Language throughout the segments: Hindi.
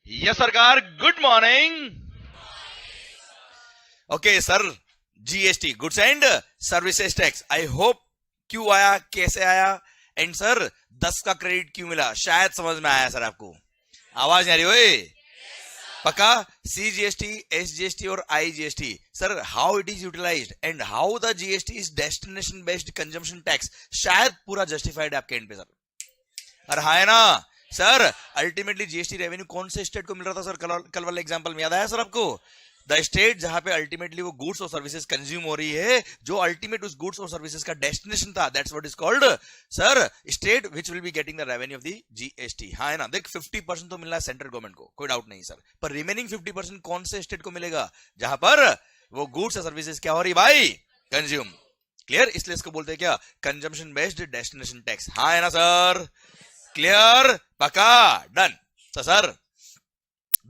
यस सरकार, good morning. Okay sir, GST goods and services tax, I hope क्यों आया, कैसे आया, एंड सर 10 का क्रेडिट क्यों मिला, शायद समझ में आया सर आपको। आवाज नहीं आ रही ओए? पक्का? सीजीएसटी, एसजीएसटी और IGST, sir how it is utilised and how the GST is destination based consumption tax, शायद पूरा जस्टिफाइड है आपके एंड पे सर। और हाँ है ना सर, अल्टीमेटली जीएसटी रेवेन्यू कौन से स्टेट को मिल रहा था सर? कल वाले एग्जांपल में याद आया सर आपको? द स्टेट जहां पे अल्टीमेटली वो गुड्स और सर्विसेज कंज्यूम हो रही है, जो अल्टीमेट उस गुड्स और सर्विसेज का डेस्टिनेशन था, that's what is called sir state which will be getting the revenue of the GST. हाँ है ना? देख 50% तो मिल रहा है सेंट्रल गवर्नमेंट को, कोई डाउट नहीं सर, पर रिमेनिंग 50% कौन से स्टेट को मिलेगा? जहां पर वो गुड्स और सर्विसेज क्या हो रही भाई? कंज्यूम। क्लियर? इसलिए इसको बोलते हैं क्या? Consumption based destination tax. हाँ है ना सर? क्लियर? पक्का? डन। तो सर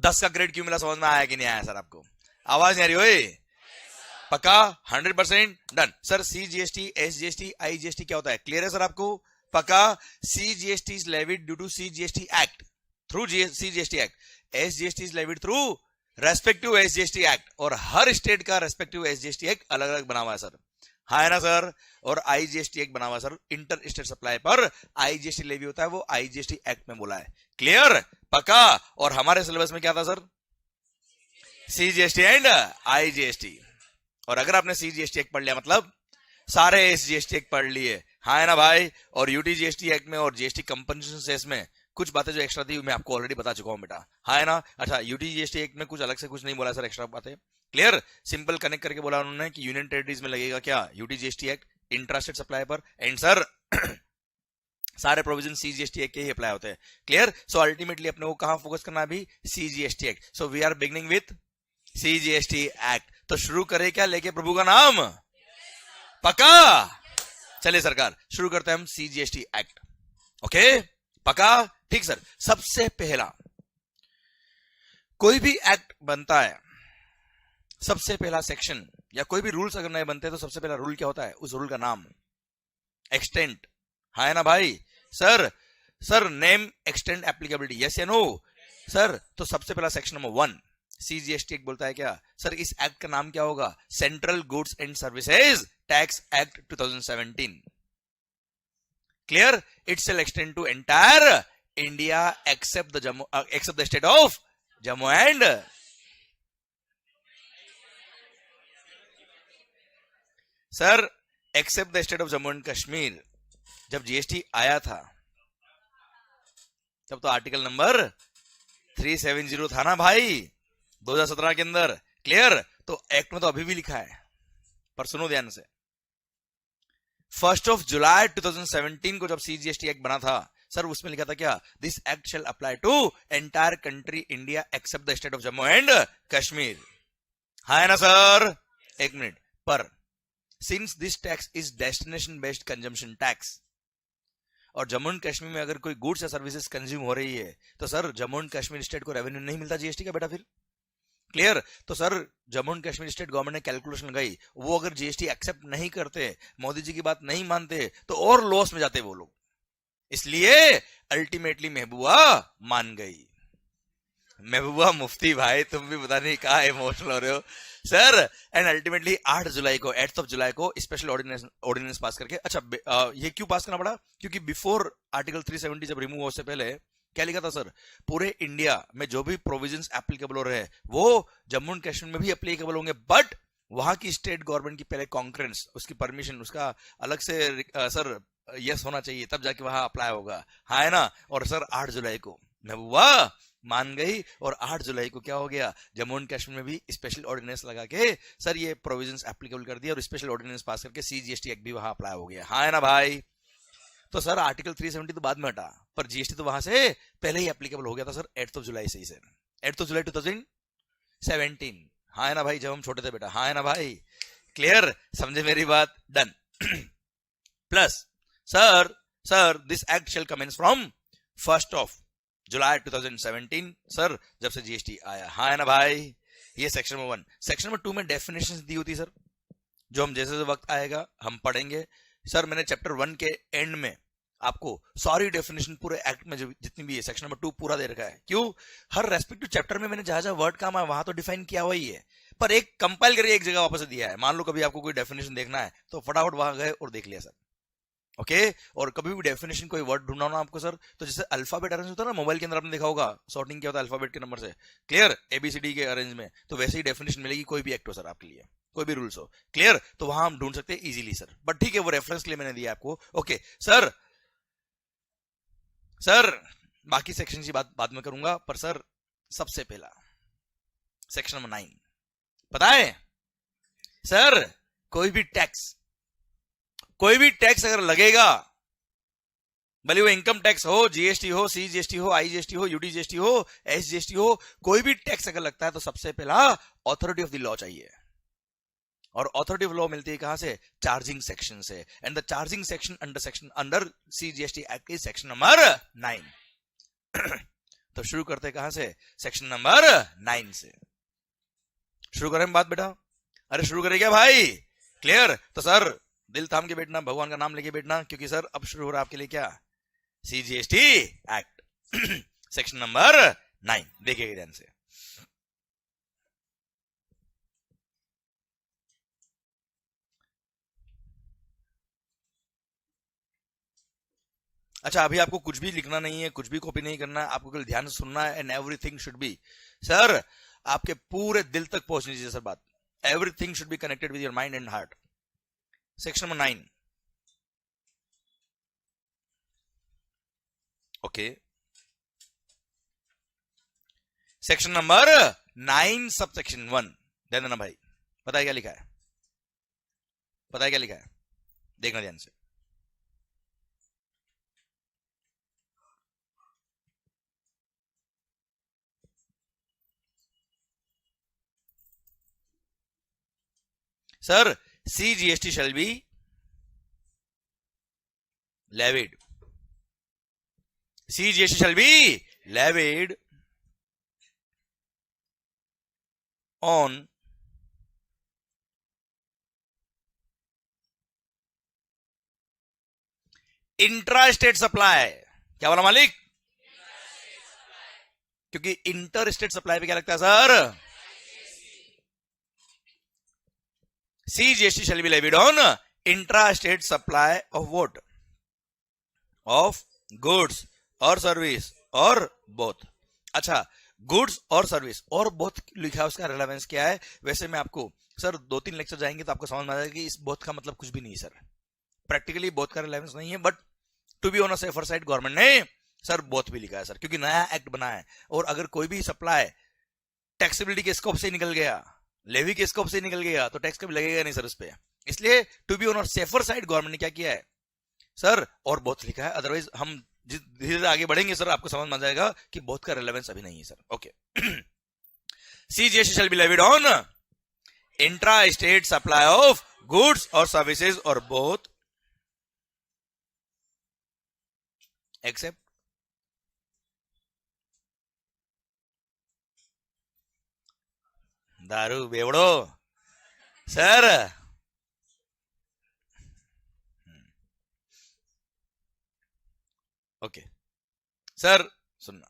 10 का ग्रेड क्यों मिला, समझ में आया कि नहीं आया सर आपको? आवाज नहीं आ रही ओए? पक्का? 100% done. Sir CGST, SGST, IGST क्या होता है? क्लियर है सर आपको? पक्का? CGST is levied due to CGST act, through CGST act. SGST is levied through respective SGST act, और हर स्टेट का रेस्पेक्टिव एसजीएसटी एक्ट अलग अलग बना हुआ है सर। हाँ है ना सर? और आईजीएसटी एक्ट बना हुआ सर, इंटर स्टेट सप्लाई पर आईजीएसटी लेवी होता है, वो आईजीएसटी एक्ट में बोला है। क्लियर? पक्का? और हमारे सिलेबस में क्या था सर? CGST and IGST. और अगर आपने सीजीएसटी एक्ट पढ़ लिया मतलब सारे एसजीएसटी एक्ट पढ़ लिए। हाँ है ना भाई? और यूटीजीएसटी एक्ट में और जीएसटी कंपनसेशन सेस में कुछ बातें जो एक्स्ट्रा थी मैं आपको ऑलरेडी बता चुका हूं बेटा। हाँ है ना? अच्छा, यूटीजीएसटी एक्ट में कुछ अलग से कुछ नहीं बोला सर, एक्स्ट्रा बातें। क्लियर? सिंपल कनेक्ट करके बोला उन्होंने कि यूनियन टेरिटरीज में लगेगा क्या? यूटीजीएसटी एक्ट इंट्रास्टेट सप्लाई पर, एंड सर सारे प्रोविजन सीजीएसटी एक्ट के ही अप्लाई होते हैं। क्लियर? सो अल्टीमेटली अपने को कहां फोकस करना है अभी? CGST act. So we are beginning with CGST act. तो शुरू करें क्या लेके प्रभु का नाम? पक्का? चलिए सरकार शुरू करते हैं हम सीजीएसटी एक्ट। ओके? पक्का? ठीक सर। सबसे पहला कोई भी एक्ट बनता है, सबसे पहला सेक्शन या कोई भी रूल्स अगर नए बनते हैं तो सबसे पहला रूल क्या होता है? उस रूल का नाम, एक्सटेंट। हाँ है ना भाई? Sir name, extend, applicability, yes या नो सर? तो सबसे पहला सेक्शन नंबर 1 सीजीएसटी एक्ट बोलता है क्या सर? इस एक्ट का नाम क्या होगा? Central goods and services tax act 2017। Clear? It shall extend to entire India except the state of Jammu and sir except the state of Jammu and Kashmir. जब जीएसटी आया था तब तो आर्टिकल नंबर 370 था ना भाई 2017 के अंदर। क्लियर? तो एक्ट में तो अभी भी लिखा है, पर सुनो ध्यान से। 1 जुलाई 2017 को जब सीजीएसटी एक्ट बना था सर, उसमें लिखा था क्या? This act shall apply to entire country India except the state of Jammu and Kashmir. हाँ है ना सर? एक मिनट। पर since this tax is destination based consumption tax, और जम्मू एंड कश्मीर में अगर कोई गुड्स या सर्विसेज कंज्यूम हो रही है तो sir Jammu and Kashmir state को रेवेन्यू नहीं मिलता जीएसटी का बेटा फिर। क्लियर? तो sir Jammu and Kashmir state government ने कैलकुलेशन लगाई, वो अगर जीएसटी एक्सेप्ट नहीं करते, मोदी जी की बात नहीं मानते, तो और लॉस में जाते वो लोग। इसलिए अल्टीमेटली महबूबा मान गई। महबूबा मुफ्ती भाई, तुम भी पता नहीं कहाँ इमोशनल हो रहे हो सर। एंड अल्टीमेटली 8 जुलाई को, 8th ऑफ जुलाई को स्पेशल ऑर्डिनेंस पास करके, अच्छा ये क्यों पास करना पड़ा? क्योंकि बिफोर आर्टिकल 370 जब रिमूव हो उससे पहले क्या लिखा था सर? पूरे इंडिया में जो भी प्रोविजंस एप्लीकेबल हो रहे हैं वो जम्मू एंड कश्मीर में भी एप्लीकेबल होंगे, बट वहां की स्टेट गवर्नमेंट की पहले कॉन्क्रेंस, उसकी परमिशन, उसका अलग से सर यस होना चाहिए, तब जाके वहां अप्लाई होगा, हाँ है ना? और सर 8 जुलाई को महबूबा मान गई, और 8 जुलाई को क्या हो गया, जम्मू एंड कश्मीर में भी स्पेशल ऑर्डिनेंस लगा के सर ये प्रोविजंस एप्लीकेबल कर दिया, और स्पेशल ऑर्डिनेंस पास करके सीजीएसटी एक्ट भी वहां अप्लाई हो गया, हाँ है ना भाई? तो सर आर्टिकल 370 तो बाद में हटा, पर जीएसटी तो वहां से पहले ही एप्लीकेबल हो गया था सर 8th ऑफ जुलाई से ही सर, 8th ऑफ जुलाई 2017, हाँ है ना भाई? जब हम छोटे थे बेटा, हाँ है ना भाई? क्लियर, समझे मेरी बात? Done. Plus sir, this act shall commence from 1st of July 2017 sir, जब से जीएसटी आया, हाँ है ना भाई? ये सेक्शन नंबर 1। सेक्शन नंबर 2 में डेफिनेशंस दी होती सर, जो हम जैसे वक्त आएगा हम पढ़ेंगे सर। मैंने चैप्टर 1 के एंड में आपको सारी डेफिनेशन पूरे एक्ट में जो जितनी भी है सेक्शन नंबर 2 पूरा दे रखा है। क्यों? हर रेस्पेक्टिव चैप्टर में मैंने जहां जहां वर्ड काम है वहां तो डिफाइन किया हुआ ही है, पर एक कंपाइल करके एक जगह वापस दिया है। मान लो कभी आपको कोई डेफिनेशन देखना है तो फटाफट वहां गए और देख लिया सर, ओके? और कभी भी डेफिनेशन कोई वर्ड ढूंढना ना आपको सर, तो जैसे अल्फाबेट अरेंज होता है ना मोबाइल के अंदर, आपने देखा होगा सॉर्टिंग क्या होता है अल्फाबेट के नंबर से, क्लियर? एबीसीडी के अरेंज में, तो वैसे ही डेफिनेशन मिलेगी कोई भी एक्ट हो सर आपके लिए, कोई भी रूल्स हो, क्लियर? तो वहां हम ढूंढ सकते हैं इजीली सर, बट ठीक है वो रेफरेंस के लिए मैंने दिया आपको, ओके सर। सर बाकी सेक्शन की बात बाद में करूंगा, पर सर सबसे पहला सेक्शन नंबर 9 पता है सर? कोई भी टैक्स अगर लगेगा, भले वो इनकम टैक्स हो, जीएसटी हो, सीजीएसटी हो, आईजीएसटी हो, यूडीजीएसटी हो, एसजीएसटी हो, कोई भी टैक्स अगर लगता है तो सबसे पहला ऑथोरिटी ऑफ द लॉ चाहिए। और ऑथोरिटी ऑफ लॉ मिलती है कहां से? चार्जिंग सेक्शन से। And the charging section under CGST act is section number 9। तो शुरू करते कहां से? सेक्शन नंबर 9 से शुरू करें बात बेटा। अरे शुरू करें क्या भाई? क्लियर? तो सर दिल थाम के बैठना, भगवान का नाम लेके बैठना, क्योंकि सर अब शुरू हो रहा है आपके लिए क्या? सीजीएसटी एक्ट सेक्शन नंबर 9, देखिएगा ध्यान से। अच्छा अभी आपको कुछ भी लिखना नहीं है, कुछ भी कॉपी नहीं करना है, आपको केवल ध्यान से सुनना है, and everything should be sir आपके पूरे दिल तक पहुंचनी चाहिए सर बात। Everything should be connected with your mind and heart. Section number 9, okay. Section number 9 sub section 1 ध्यान देना भाई। पता है क्या लिखा है? पता है क्या लिखा है? देखना ध्यान से। Sir CGST shall be levied. CGST shall be levied on intra state supply. क्या बोला मालिक? क्योंकि इंटर स्टेट सप्लाई पे क्या लगता है sir? CGST shall be levied on intra-state supply of what? Of goods और सर्विस और both। अच्छा गुड्स और सर्विस और बोथ लिखा है, उसका रिलेवेंस क्या है? वैसे मैं आपको सर 2-3 लेक्चर जाएंगे तो आपको समझ में आ जाएगा कि इस बोथ का मतलब कुछ भी नहीं है सर, प्रैक्टिकली बोथ का रिलेवेंस नहीं है, but to be on a safer side government ने सर बोथ भी लिखा है सर, क्योंकि नया एक्ट बना है, और अगर कोई भी सप्लाई टैक्सेबिलिटी के स्कोप से निकल गया, लेवी के स्कोप से निकल गया, तो टैक्स कभी लगेगा नहीं सर उस पर। इसलिए to be on safer side government ने क्या किया है सर? और बोथ लिखा है, अदरवाइज हम धीरे धीरे आगे बढ़ेंगे सर आपको समझ में आ जाएगा कि बोथ का रिलेवेंस अभी नहीं है sir, okay. CGST shall be levied on intra state supply of goods और सर्विसेज और बोथ एक्सेप्ट दारू बेवड़ो सर। ओके सर सुनना,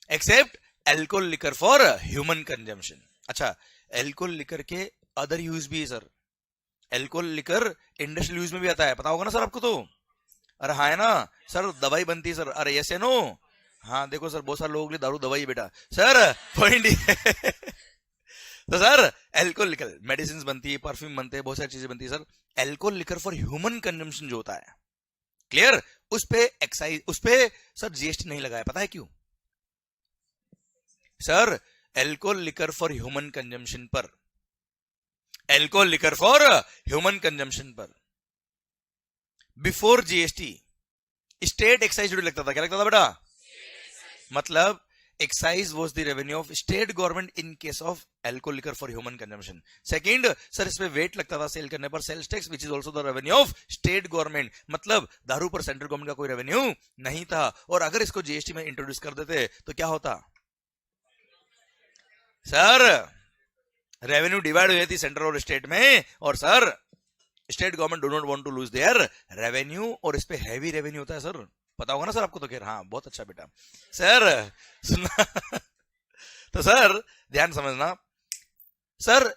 except alcohol liquor for human consumption. अच्छा, एल्कोहल लिकर के अदर यूज भी है सर। एल्कोहल लिकर इंडस्ट्रियल यूज में भी आता है, पता होगा ना सर आपको तो। अरे हाँ है ना सर, दवाई बनती है सर। अरे यस है नो, हाँ देखो सर, बहुत सारे लोगों के लिए दारू दवाई है बेटा सर, पॉइंट। तो सर एल्कोहल लिकर मेडिसिन बनती है, परफ्यूम बनते हैं, बहुत सारी चीजें बनती है सर। Alcohol liquor for human consumption जो होता है, क्लियर, उस पे एक्साइज, उस पे सर जीएसटी नहीं लगाया। पता है क्यों sir? Alcohol liquor for human consumption पर, alcohol liquor for human consumption पर before GST state excise duty लगता था। क्या लगता था बेटा? मतलब excise was the revenue of state government in case of alcohol liquor for human consumption. Second sir, इसमें वेट लगता था सेल करने पर, sales tax which is also the revenue of state government. मतलब दारू पर सेंट्रल गवर्नमेंट का कोई रेवेन्यू नहीं था। और अगर इसको जीएसटी में इंट्रोड्यूस कर देते तो क्या होता सर? रेवेन्यू डिवाइड हो जाती सेंट्रल और स्टेट में, और sir state government do not want to lose their revenue, और इस पे हैवी रेवेन्यू होता है सर। पता होगा ना सर आपको तो। खैर हाँ, बहुत अच्छा बेटा सर, सुनना। तो सर ध्यान समझना सर,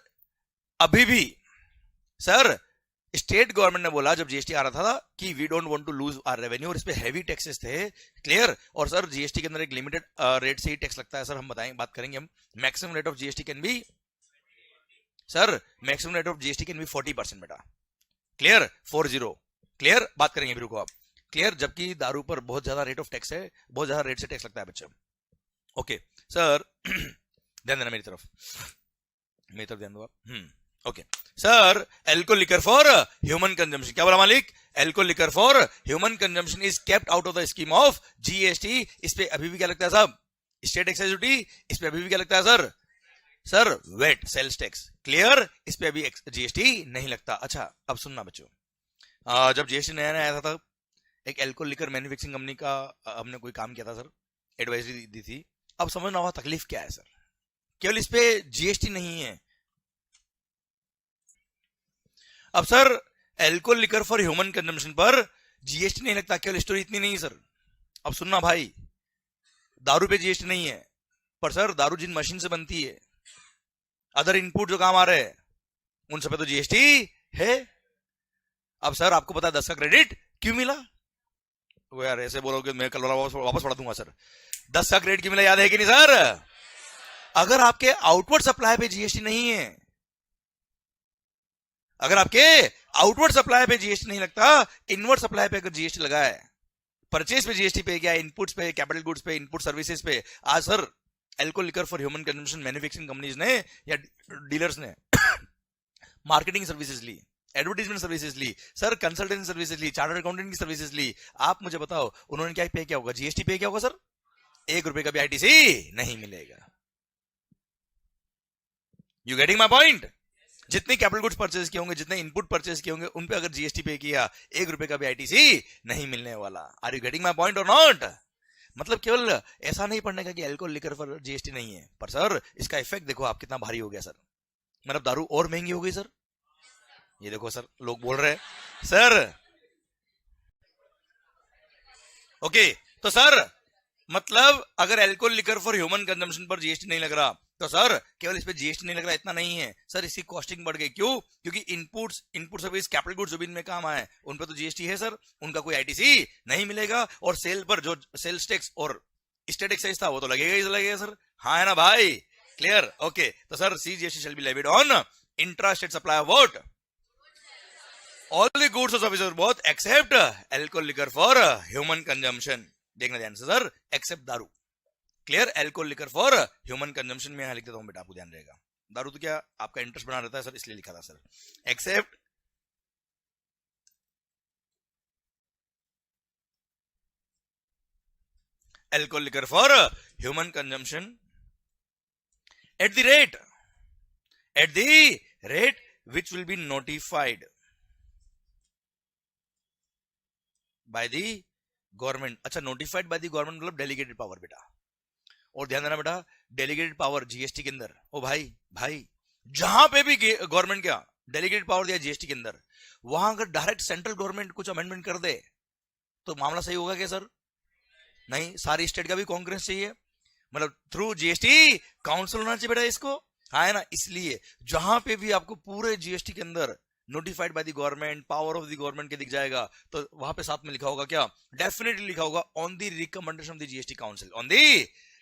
अभी भी सर स्टेट गवर्नमेंट ने बोला जब जीएसटी आ रहा था कि we don't want to lose our revenue, और इस पे हैवी टैक्सेस थे, क्लियर। और सर जीएसटी के अंदर एक लिमिटेड रेट से ही टैक्स लगता है सर, हम बताएंगे, बात करेंगे हम। Maximum rate of GST can B sir, maximum rate of GST can B 40% बेटा, क्लियर, 40, क्लियर, बात करेंगे फिर को आप, क्लियर। जबकि दारू पर बहुत ज्यादा रेट ऑफ टैक्स है, बहुत ज्यादा रेट से टैक्स लगता है बच्चे। ओके सर, ध्यान देना मेरी तरफ, मेरी तरफ ध्यान दो आप। Okay sir, alcohol liquor for human consumption, क्या बोला मालिक? Alcohol liquor for human consumption is kept out of the scheme of GST. इस पे अभी भी क्या लगता है साहब? State excise duty. इस पे अभी भी क्या लगता है sir? Sir VAT, sales tax, clear. इस पे अभी जीएसटी नहीं लगता। अच्छा अब सुनना बच्चों, जब जीएसटी नया नया आया था तब एक एल्कोहल लिकर मैन्युफैक्चरिंग कंपनी का हमने कोई काम किया था सर, एडवाइजरी दी थी। अब समझना हुआ तकलीफ क्या है सर, केवल इस पे जीएसटी नहीं है। अब sir alcohol liquor for human consumption पर जीएसटी नहीं लगता, केवल स्टोरी इतनी नहीं सर। अब सुनना भाई, दारू पे जीएसटी नहीं है, पर सर दारू जिन मशीन से बनती है, अदर इनपुट जो काम आ रहे हैं, उन सब पे तो जीएसटी है। अब सर आपको पता है 10 का क्रेडिट क्यों मिला? वो यार ऐसे बोलोगे मैं कल वापस पढ़ा दूंगा सर। 10 का क्रेडिट क्यों मिला, याद है कि नहीं सर? अगर आपके आउटवर्ड सप्लाई पे जीएसटी नहीं है, अगर आपके आउटवर्ड सप्लाई पे जीएसटी नहीं लगता, इनवर्ड सप्लाई पे अगर जीएसटी लगा है, परचेज पे जीएसटी पे क्या, इनपुट्स पे, कैपिटल गुड्स पे, इनपुट सर्विसेज पे, आज sir alcohol liquor for human consumption manufacturing companies ने या डीलर्स ने मार्केटिंग सर्विसेज ली, एडवर्टाइजमेंट सर्विसेज ली, सर कंसल्टेंसी सर्विसेज ली, चार्टर्ड अकाउंटेंट की सर्विसेज ली। आप मुझे बताओ उन्होंने क्या पे किया होगा? जीएसटी पे किया होगा सर? 1 रुपए का भी आईटीसी नहीं मिलेगा। You getting my point? जितने कैपिटल गुड्स परचेज किए होंगे, जितने इनपुट परचेज किए होंगे, उन पे अगर जीएसटी पे किया, 1 रुपए का भी आईटीसी नहीं मिलने वाला। Are you getting my point और नॉट? मतलब केवल ऐसा नहीं पढ़ने का कि एल्कोहल लिकर पर जीएसटी नहीं है, पर सर इसका इफेक्ट देखो आप कितना भारी हो गया सर। मतलब दारू और महंगी हो गई सर। ये देखो सर, लोग बोल रहे हैं सर। ओके तो सर मतलब अगर alcohol liquor for human consumption पर जीएसटी नहीं लग रहा, तो सर केवल इस पे जीएसटी नहीं लग रहा इतना नहीं है सर, इसकी कॉस्टिंग बढ़ गई। क्यों? क्योंकि इनपुट सर्विस, कैपिटल गुड्स जो भी इनमें काम आए, उन पर तो जीएसटी है सर, उनका कोई आईटीसी नहीं मिलेगा। और सेल पर जो सेल्स टैक्स और स्टेट एक्साइज था वो तो लगेगा ही लगेगा सर। हाँ है ना भाई, क्लियर? ओके तो sir CGST shall be levied on intra state supply of what? All the goods और services both except alcohol liquor for human consumption. देखना ध्यान से सर, एक्सेप्ट दारू, clear. Alcohol liquor for human consumption में यहां लिख देता हूं बेटा, आपको ध्यान रहेगा। दारू तो क्या आपका इंटरेस्ट बना रहता है सर, इसलिए लिखा था sir, except alcohol liquor for human consumption at the rate which will be notified by the government. अच्छा, नोटिफाइड बाय द गवर्नमेंट मतलब डेलीगेटेड पावर बेटा। और ध्यान देना बेटा, डेलीगेटेड पावर जीएसटी के अंदर, ओ भाई जहां पे भी गवर्नमेंट क्या डेलीगेटेड पावर दिया जीएसटी के अंदर, वहां अगर डायरेक्ट सेंट्रल गवर्नमेंट कुछ अमेंडमेंट कर दे तो मामला सही होगा क्या सर? नहीं, सारी स्टेट का भी कांग्रेस चाहिए, मतलब थ्रू जीएसटी काउंसिल होना चाहिए बेटा इसको, हाँ है ना। इसलिए जहां पे भी आपको पूरे जीएसटी के अंदर notified by the government, power of the government के दिख जाएगा, तो वहां पे साथ में लिखा होगा क्या, डेफिनेटली लिखा होगा on the recommendation of the GST council, on the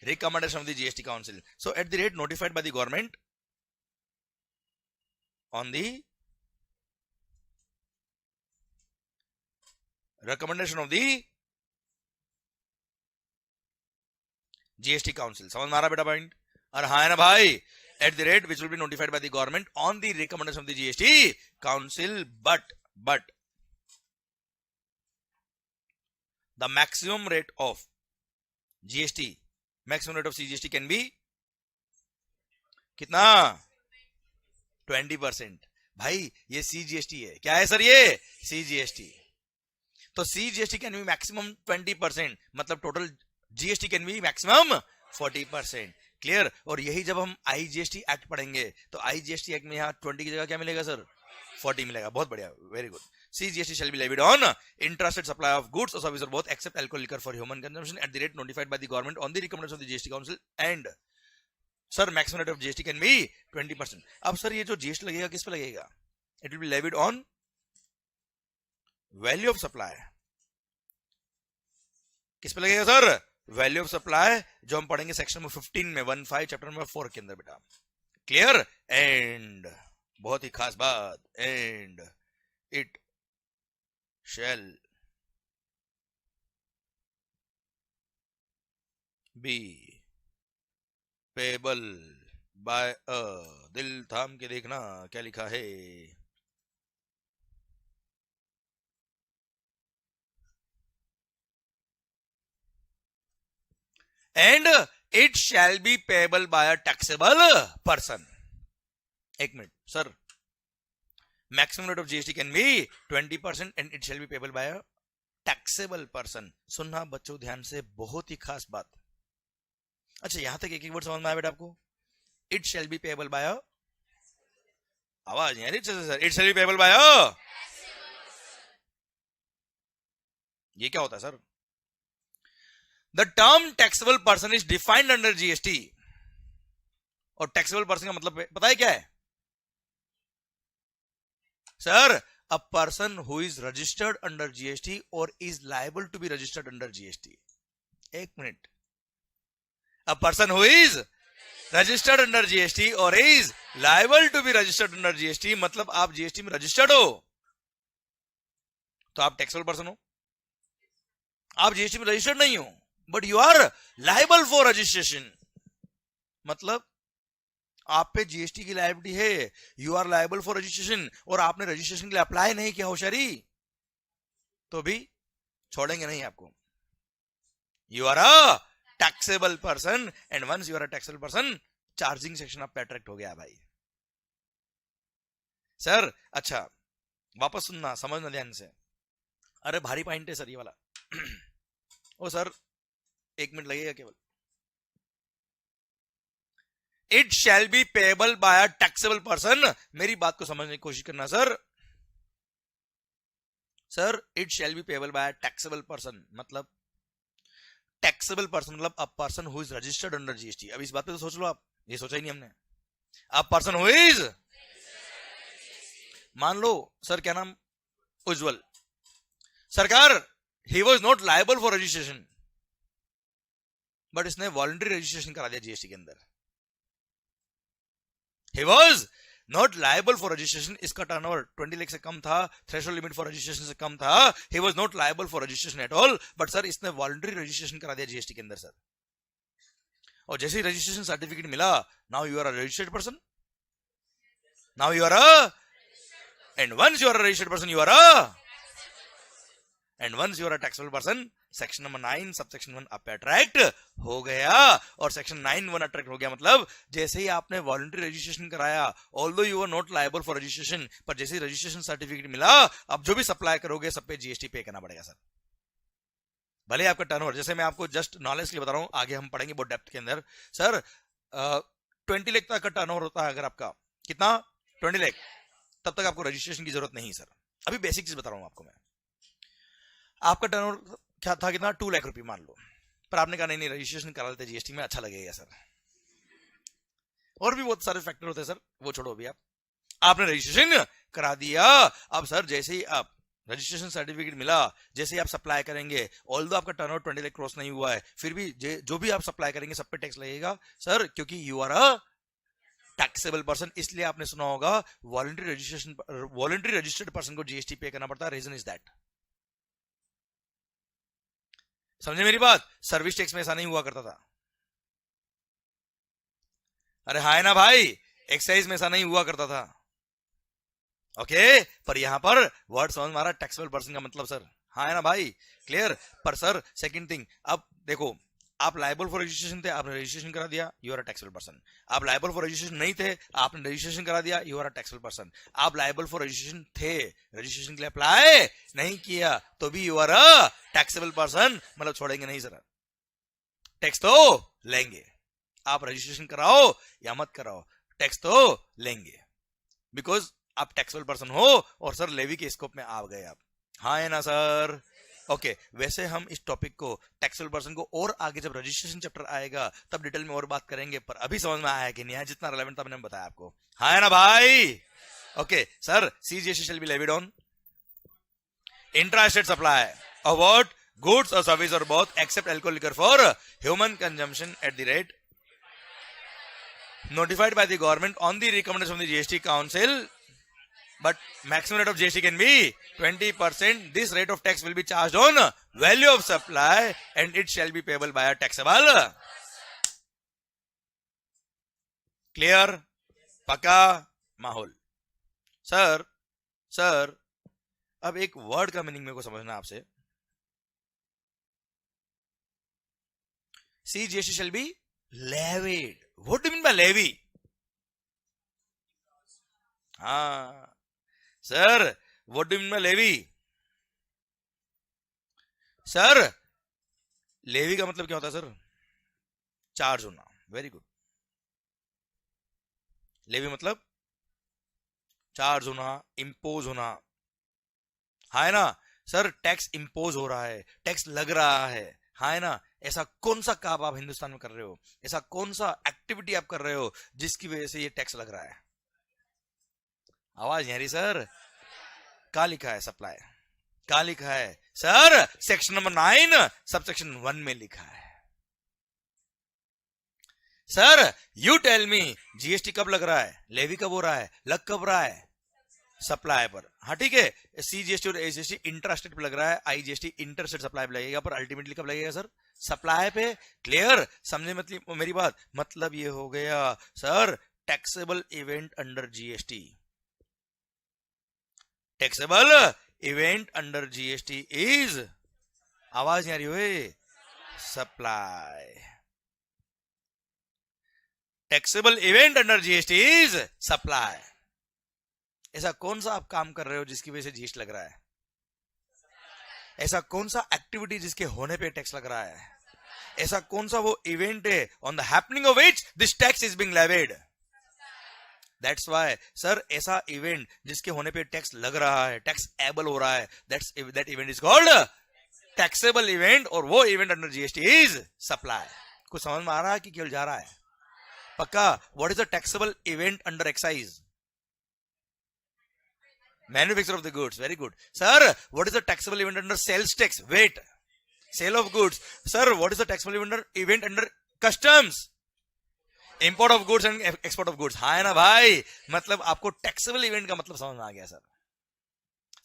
recommendation of the GST council. So eight the rate notified by the government on the recommendation of the GST council। समझ में आ रहा बेटा पॉइंट? और हाँ है ना भाई, at the rate which will be notified by the government on the recommendation of the GST council, but the maximum rate of GST, maximum rate of CGST can be कितना, 20%। भाई ये CGST है, क्या है सर ये, CGST। तो CGST कैन बी मैक्सिमम 20%, मतलब total GST can be maximum 40%। Clear? और यही जब हम IGST एक्ट पढ़ेंगे तो IGST एक्ट में यहाँ 20 की जगह क्या मिलेगा सर, 40 मिलेगा। बहुत बढ़िया, very good. CGST shall be levied on intrastate supply of goods or services both except alcohol liquor for human consumption at the rate notified by the government on the recommendation of the GST council and sir maximum rate of GST can be 20%। अब सर ये जो जीएसटी लगेगा किस पे लगेगा, it will be levied on value of supply. किस पे लगेगा सर, वैल्यू ऑफ सप्लाई, जो हम पढ़ेंगे सेक्शन नंबर 15 में 15 चैप्टर नंबर 4 के अंदर बेटा। क्लियर? एंड बहुत ही खास बात, and it shall be payable by a, दिल थाम के देखना क्या लिखा है, and it shall be payable by a taxable person. एक minute sir, maximum rate of GST can be 20% and it shall be payable by a taxable person. सुनना बच्चों ध्यान से, बहुत ही खास बात। अच्छा यहां तक एक एक वर्ड समझ में आया बेटा आपको, it shall be payable by, आवाज नहीं आ रही sir, it shall be payable by, ये क्या होता है sir, the term taxable person is defined under GST. और टैक्सेबल पर्सन का मतलब पता है क्या है sir, a person who is registered under GST और is liable to be registered under GST. एक minute, a person who is registered under GST or is liable to be registered under GST, मतलब आप GST में रजिस्टर्ड हो तो आप टैक्सेबल पर्सन हो। आप GST में रजिस्टर्ड नहीं हो but you are liable for registration, मतलब आप पे GST की लायबिलिटी है, you are liable for registration, और आपने रजिस्ट्रेशन के लिए अप्लाई नहीं किया होशियारी तो भी छोड़ेंगे नहीं आपको। You are a taxable person and once you are a taxable person, charging section आप पे अट्रैक्ट हो गया भाई। सर अच्छा वापस सुनना, समझना ध्यान से। अरे भारी पॉइंट है सर ये वाला ओ सर 1 मिनट लगेगा केवल। It shall be payable by a taxable person, मेरी बात को समझने की कोशिश करना sir. Sir it shall be payable by a taxable person, मतलब टैक्सेबल पर्सन मतलब अ person who is registered under GST. अब इस बात पे तो सोच लो आप, ये सोचा ही नहीं हमने। अ पर्सन हु इज, मान लो सर क्या नाम, उज्जवल सरकार, ही was not liable for registration but इसने वॉलंटरी रजिस्ट्रेशन करा दिया जीएसटी के अंदर। ही was not liable for registration, इसका टर्नओवर 20 लाख से कम था, थ्रेशोल्ड लिमिट फॉर रजिस्ट्रेशन से कम था, he was not liable for registration at all, but sir इसने वॉलंटरी रजिस्ट्रेशन करा दिया जीएसटी के अंदर सर। और जैसे ही रजिस्ट्रेशन सर्टिफिकेट मिला, now you are a registered person, now you are a, and once you are a registered person you are a, and once you are a taxable person, section number 9 sub section 1 आप पे अट्रैक्ट हो गया। और सेक्शन 9(1) अट्रैक्ट हो गया मतलब जैसे ही आपने वॉलंटरी रजिस्ट्रेशन कराया, although you are not liable for registration, पर जैसे ही रजिस्ट्रेशन सर्टिफिकेट मिला, अब जो भी सप्लाई करोगे सब पे जीएसटी पे करना पड़ेगा सर। भले आपका टर्नओवर, जैसे मैं आपको जस्ट नॉलेज के लिए बता रहा हूं, आगे हम पढ़ेंगे बहुत डेप्थ के अंदर। सर 20 लाख तक का टर्नओवर होता है अगर आपका, कितना 20 लाख, तब तक आपको रजिस्ट्रेशन की जरूरत नहीं सर। अभी बेसिक चीज बता रहा हूं आपको मैं। आपका टर्नओवर क्या था, कितना 2 लाख रुपए मान लो, पर आपने कहा नहीं रजिस्ट्रेशन करा लेते जीएसटी में, अच्छा लगेगा सर। और भी बहुत सारे फैक्टर होते हैं सर, वो छोड़ो अभी। आपने रजिस्ट्रेशन करा दिया, अब सर जैसे ही आप रजिस्ट्रेशन सर्टिफिकेट मिला, जैसे ही आप सप्लाई करेंगे, ऑल्दो आपका टर्नओवर 20 लाख क्रॉस नहीं हुआ है, फिर भी जो भी आप सप्लाई करेंगे सब पे टैक्स लगेगा सर, क्योंकि you are a taxable person. इसलिए आपने सुना होगा वॉलंटरी रजिस्टर्ड पर्सन को जीएसटी पे करना पड़ता है। रीजन इज दैट, समझे मेरी बात? सर्विस टैक्स में ऐसा नहीं हुआ करता था। अरे हाय ना भाई, एक्साइज में ऐसा नहीं हुआ करता था। ओके पर यहां पर वर्ड समझ मारा, टैक्सेबल पर्सन का मतलब सर, हाँ है ना भाई, क्लियर। पर सर सेकंड थिंग, अब देखो आप लायबल फॉर रजिस्ट्रेशन थे, आपने रजिस्ट्रेशन करा दिया, you are a taxable person. आप लायबल फॉर रजिस्ट्रेशन नहीं थे, आपने रजिस्ट्रेशन करा दिया, you are a taxable person. आप लायबल फॉर रजिस्ट्रेशन थे, रजिस्ट्रेशन के लिए अप्लाई नहीं किया, तो भी you are a taxable person. मतलब छोड़ेंगे नहीं सर, टैक्स तो लेंगे। आप रजिस्ट्रेशन कराओ या मत कराओ, टैक्स तो लेंगे, बिकॉज आप टैक्सेबल पर्सन हो और सर लेवी के स्कोप में आ गए आप, हाँ है ना सर? ओके वैसे हम इस टॉपिक को टैक्सेबल पर्सन को और आगे जब रजिस्ट्रेशन चैप्टर आएगा तब डिटेल में और बात करेंगे, पर अभी समझ में आया कि नहीं आया? जितना रेलेवेंट था मैंने बताया आपको, हाँ है ना भाई? Okay sir, CGST shall be levied on intra-state supply of what? Goods or service or both, except alcohol liquor for human consumption at the rate notified by the government on the recommendation of the GST Council. But maximum rate of GST can be 20%. This rate of tax will be charged on value of supply and it shall be payable by a taxable. Clear? पक्का माहौल? सर अब एक वर्ड का मीनिंग मेरे को समझना आपसे। CGST shall be levied. What do you mean by levy? हाँ sir, what do you mean by levy? Sir levy का मतलब क्या होता है सर? चार्ज होना। Very good. लेवी मतलब चार्ज होना, इंपोज होना, है ना सर? टैक्स इंपोज हो रहा है, टैक्स लग रहा है ना? ऐसा कौन सा काम आप हिंदुस्तान में कर रहे हो, ऐसा कौन सा एक्टिविटी आप कर रहे हो जिसकी वजह से ये टैक्स लग रहा है? आवाज नहीं आ रही सर? क्या लिखा है? सप्लाई। क्या लिखा है सर? सेक्शन नंबर 9 सबसेक्शन 1 में लिखा है। Sir you tell me, GST कब लग रहा है, लेवी कब हो रहा है, लग कब रहा है? सप्लाई पर। हाँ ठीक है, CGST और AGST इंट्रास्टेट पे लग रहा है, IGST इंटरस्टेट सप्लाई पे लगेगा, पर अल्टीमेटली कब लगेगा सर? सप्लाई पे। क्लियर? समझे मतलब मेरी बात? मतलब ये हो गया sir taxable event under GST। Taxable event under GST is, आवाज नहीं आ रही हुई, supply. Taxable event under GST is supply. ऐसा कौन सा आप काम कर रहे हो जिसकी वजह से जीएसटी लग रहा है? ऐसा कौन सा एक्टिविटी जिसके होने पे टैक्स लग रहा है? ऐसा कौन सा वो इवेंट है on the happening of which this tax is being levied? That's why sir ऐसा इवेंट जिसके होने पे टैक्स लग रहा है, टैक्स एबल हो रहा है, that event is called taxable event, और वो event under GST is supply. कुछ समझ में आ रहा है कि केवल जा रहा है? पक्का? What is the taxable event under excise? Manufacture of the goods. Very good. Sir, what is the taxable event under sales tax? Wait. Sale of goods. Sir, what is the taxable event under customs? Import of goods and export of goods. हाँ है ना भाई? मतलब आपको taxable event का मतलब समझ में आ गया सर।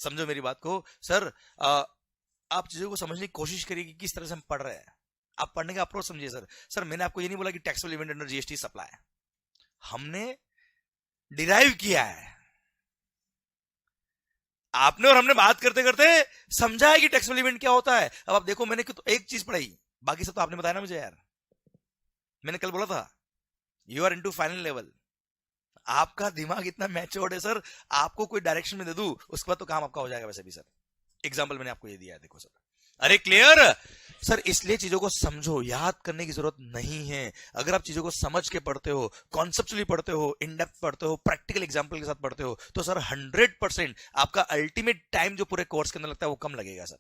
समझो मेरी बात को सर। आप चीजों को समझने की कोशिश करिए कि किस तरह से हम पढ़ रहे हैं। आप पढ़ने का अप्रोच समझिए सर। सर मैंने आपको ये नहीं बोला कि taxable event under GST supply, हमने डिराइव किया है। आपने और हमने बात करते करते समझा है कि टैक्सेबल इवेंट क्या होता है। अब आप देखो, मैंने तो एक चीज पढ़ाई, बाकी सब तो आपने बताया ना मुझे यार। मैंने कल बोला था you are into final level. आपका दिमाग इतना मैच्योर्ड है सर, आपको कोई डायरेक्शन में दे दूं उसके बाद तो काम आपका हो जाएगा। वैसे भी सर एग्जाम्पल मैंने आपको ये दिया है, देखो सर। अरे क्लियर सर? इसलिए चीजों को समझो, याद करने की जरूरत नहीं है। अगर आप चीजों को समझ के पढ़ते हो, कॉन्सेप्चुअली पढ़ते हो, इन डेप्थ पढ़ते हो, प्रैक्टिकल एग्जांपल के साथ पढ़ते हो, तो सर 100% आपका अल्टीमेट टाइम जो पूरे कोर्स के अंदर लगता है वो कम लगेगा सर।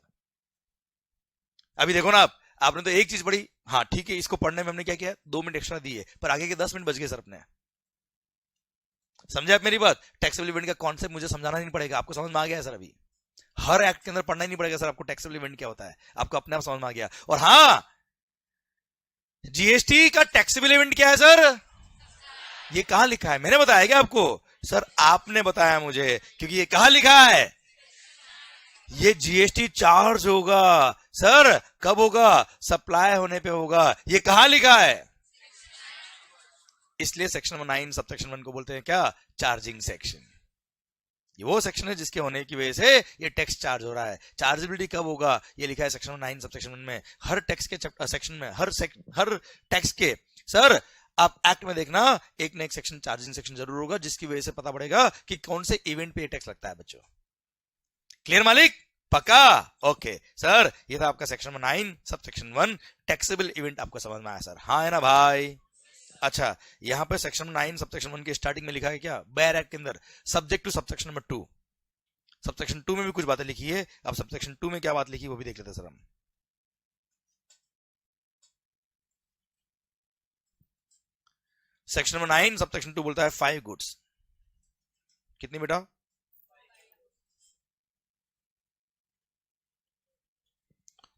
अभी देखो ना, आपने तो एक चीज पढ़ी, हाँ ठीक है, इसको पढ़ने में हमने क्या किया, 2 मिनट एक्स्ट्रा दिए, पर आगे के 10 मिनट बच गए सर अपने। समझे आप मेरी बात? टैक्सेबल इवेंट का कॉन्सेप्ट मुझे समझाना नहीं पड़ेगा, आपको समझ में आ गया है सर। अभी हर एक्ट के अंदर पढ़ना ही नहीं पड़ेगा सर आपको, टैक्सेबल इवेंट क्या होता है आपको अपने आप समझ में आ गया। और हाँ, जीएसटी का टैक्सेबल इवेंट क्या है सर? ये कहां लिखा है? मैंने बताया क्या आपको? सर आपने बताया मुझे, क्योंकि ये कहां लिखा है? ये जीएसटी चार्ज होगा सर। कब होगा? सप्लाई होने पे होगा। ये कहां लिखा है? इसलिए सेक्शन 9 सब सेक्शन 1 को बोलते हैं क्या? Charging section. ये वो सेक्शन है जिसके होने की वजह से ये टैक्स चार्ज हो रहा है। चार्जेबिलिटी कब होगा? ये लिखा है सेक्शन 9 सब सेक्शन 1 में। हर टैक्स के सेक्शन में, हर टैक्स के सर आप एक्ट में देखना, एक ना एक सेक्शन चार्जिंग सेक्शन जरूर होगा, जिसकी वजह से पता पड़ेगा कि कौन से इवेंट पे टैक्स लगता है बच्चों। क्लियर मालिक? पक्का? ओके सर, ये था आपका section 9 sub section 1। Taxable event आपको समझ में आया सर? हाँ है ना भाई? अच्छा, यहां पे सेक्शन 9 सब सेक्शन 1 के स्टार्टिंग में लिखा है क्या? बेयर एक्ट के अंदर subject to subsection number 2। Subsection 2 में भी कुछ बातें लिखी है। अब सबसेक्शन 2 में क्या बात लिखी वो भी देख लेते हैं सर हम। सेक्शन नंबर 9 सबसेक्शन 2 बोलता है 5 गुड्स। कितनी बेटा?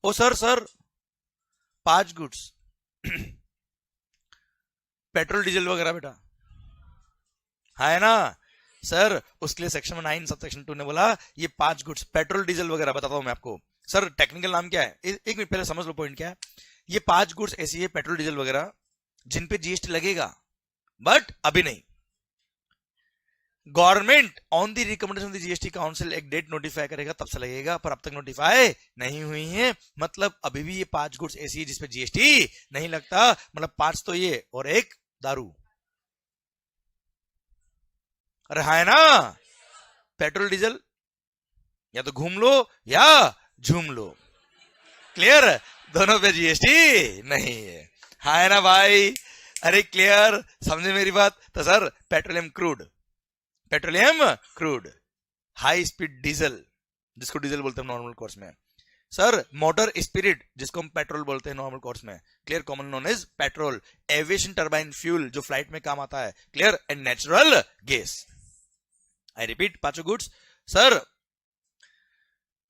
ओ सर 5 गुड्स पेट्रोल डीजल वगैरह बेटा, है ना सर? उसके लिए सेक्शन 9 सब सेक्शन 2 ने बोला ये 5 गुड्स पेट्रोल डीजल वगैरह। बताता हूं मैं आपको सर, टेक्निकल नाम क्या है, एक मिनट पहले समझ लो पॉइंट क्या है। ये 5 गुड्स ऐसी है पेट्रोल डीजल वगैरह जिन पे जीएसटी लगेगा, बट अभी नहीं। Government on the recommendation of the GST council एक डेट नोटिफाई करेगा, तब से लगेगा, पर अब तक नोटिफाई नहीं हुई है। मतलब अभी भी ये 5 गुड्स ऐसी है जिसपे जीएसटी नहीं लगता। मतलब 5 तो ये और एक दारू। अरे है ना? पेट्रोल डीजल या तो घूम लो या झूम लो। क्लियर? दोनों पे जीएसटी नहीं है। है ना भाई? अरे क्लियर? समझे मेरी बात? तो sir petroleum crude, high speed diesel जिसको डीजल बोलते हैं नॉर्मल कोर्स में, सर मोटर स्पिरिट जिसको हम पेट्रोल बोलते हैं नॉर्मल कोर्स में, clear, common known as petrol, aviation turbine fuel जो फ्लाइट में काम आता है, clear, and natural gas. I repeat, 5 goods sir.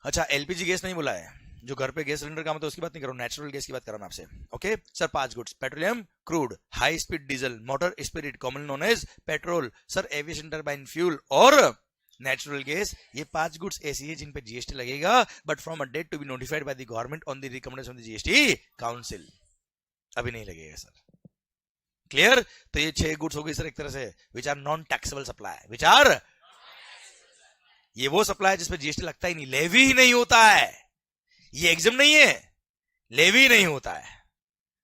अच्छा, एलपीजी गैस नहीं बोला है, जो घर पे गैस सिलेंडर काम होता है उसकी बात नहीं कर रहा हूं, नेचुरल गैस की बात कर रहा हूं आपसे। Okay sir, 5 goods petroleum crude, high speed diesel, motor spirit common known as petrol, sir aviation turbine fuel और नेचुरल गैस। ये 5 गुड्स ऐसी है जिन पे जीएसटी लगेगा, but from a date to be notified by the government on the recommendation of the GST council. अभी नहीं लगेगा सर। क्लियर? तो ये 6 गुड्स हो गई सर एक तरह से, which are non taxable supply. Which are, ये वो सप्लाई जिसपे जीएसटी लगता ही नहीं, लेवी ही नहीं होता है। ये एग्जाम नहीं है, लेवी नहीं होता है।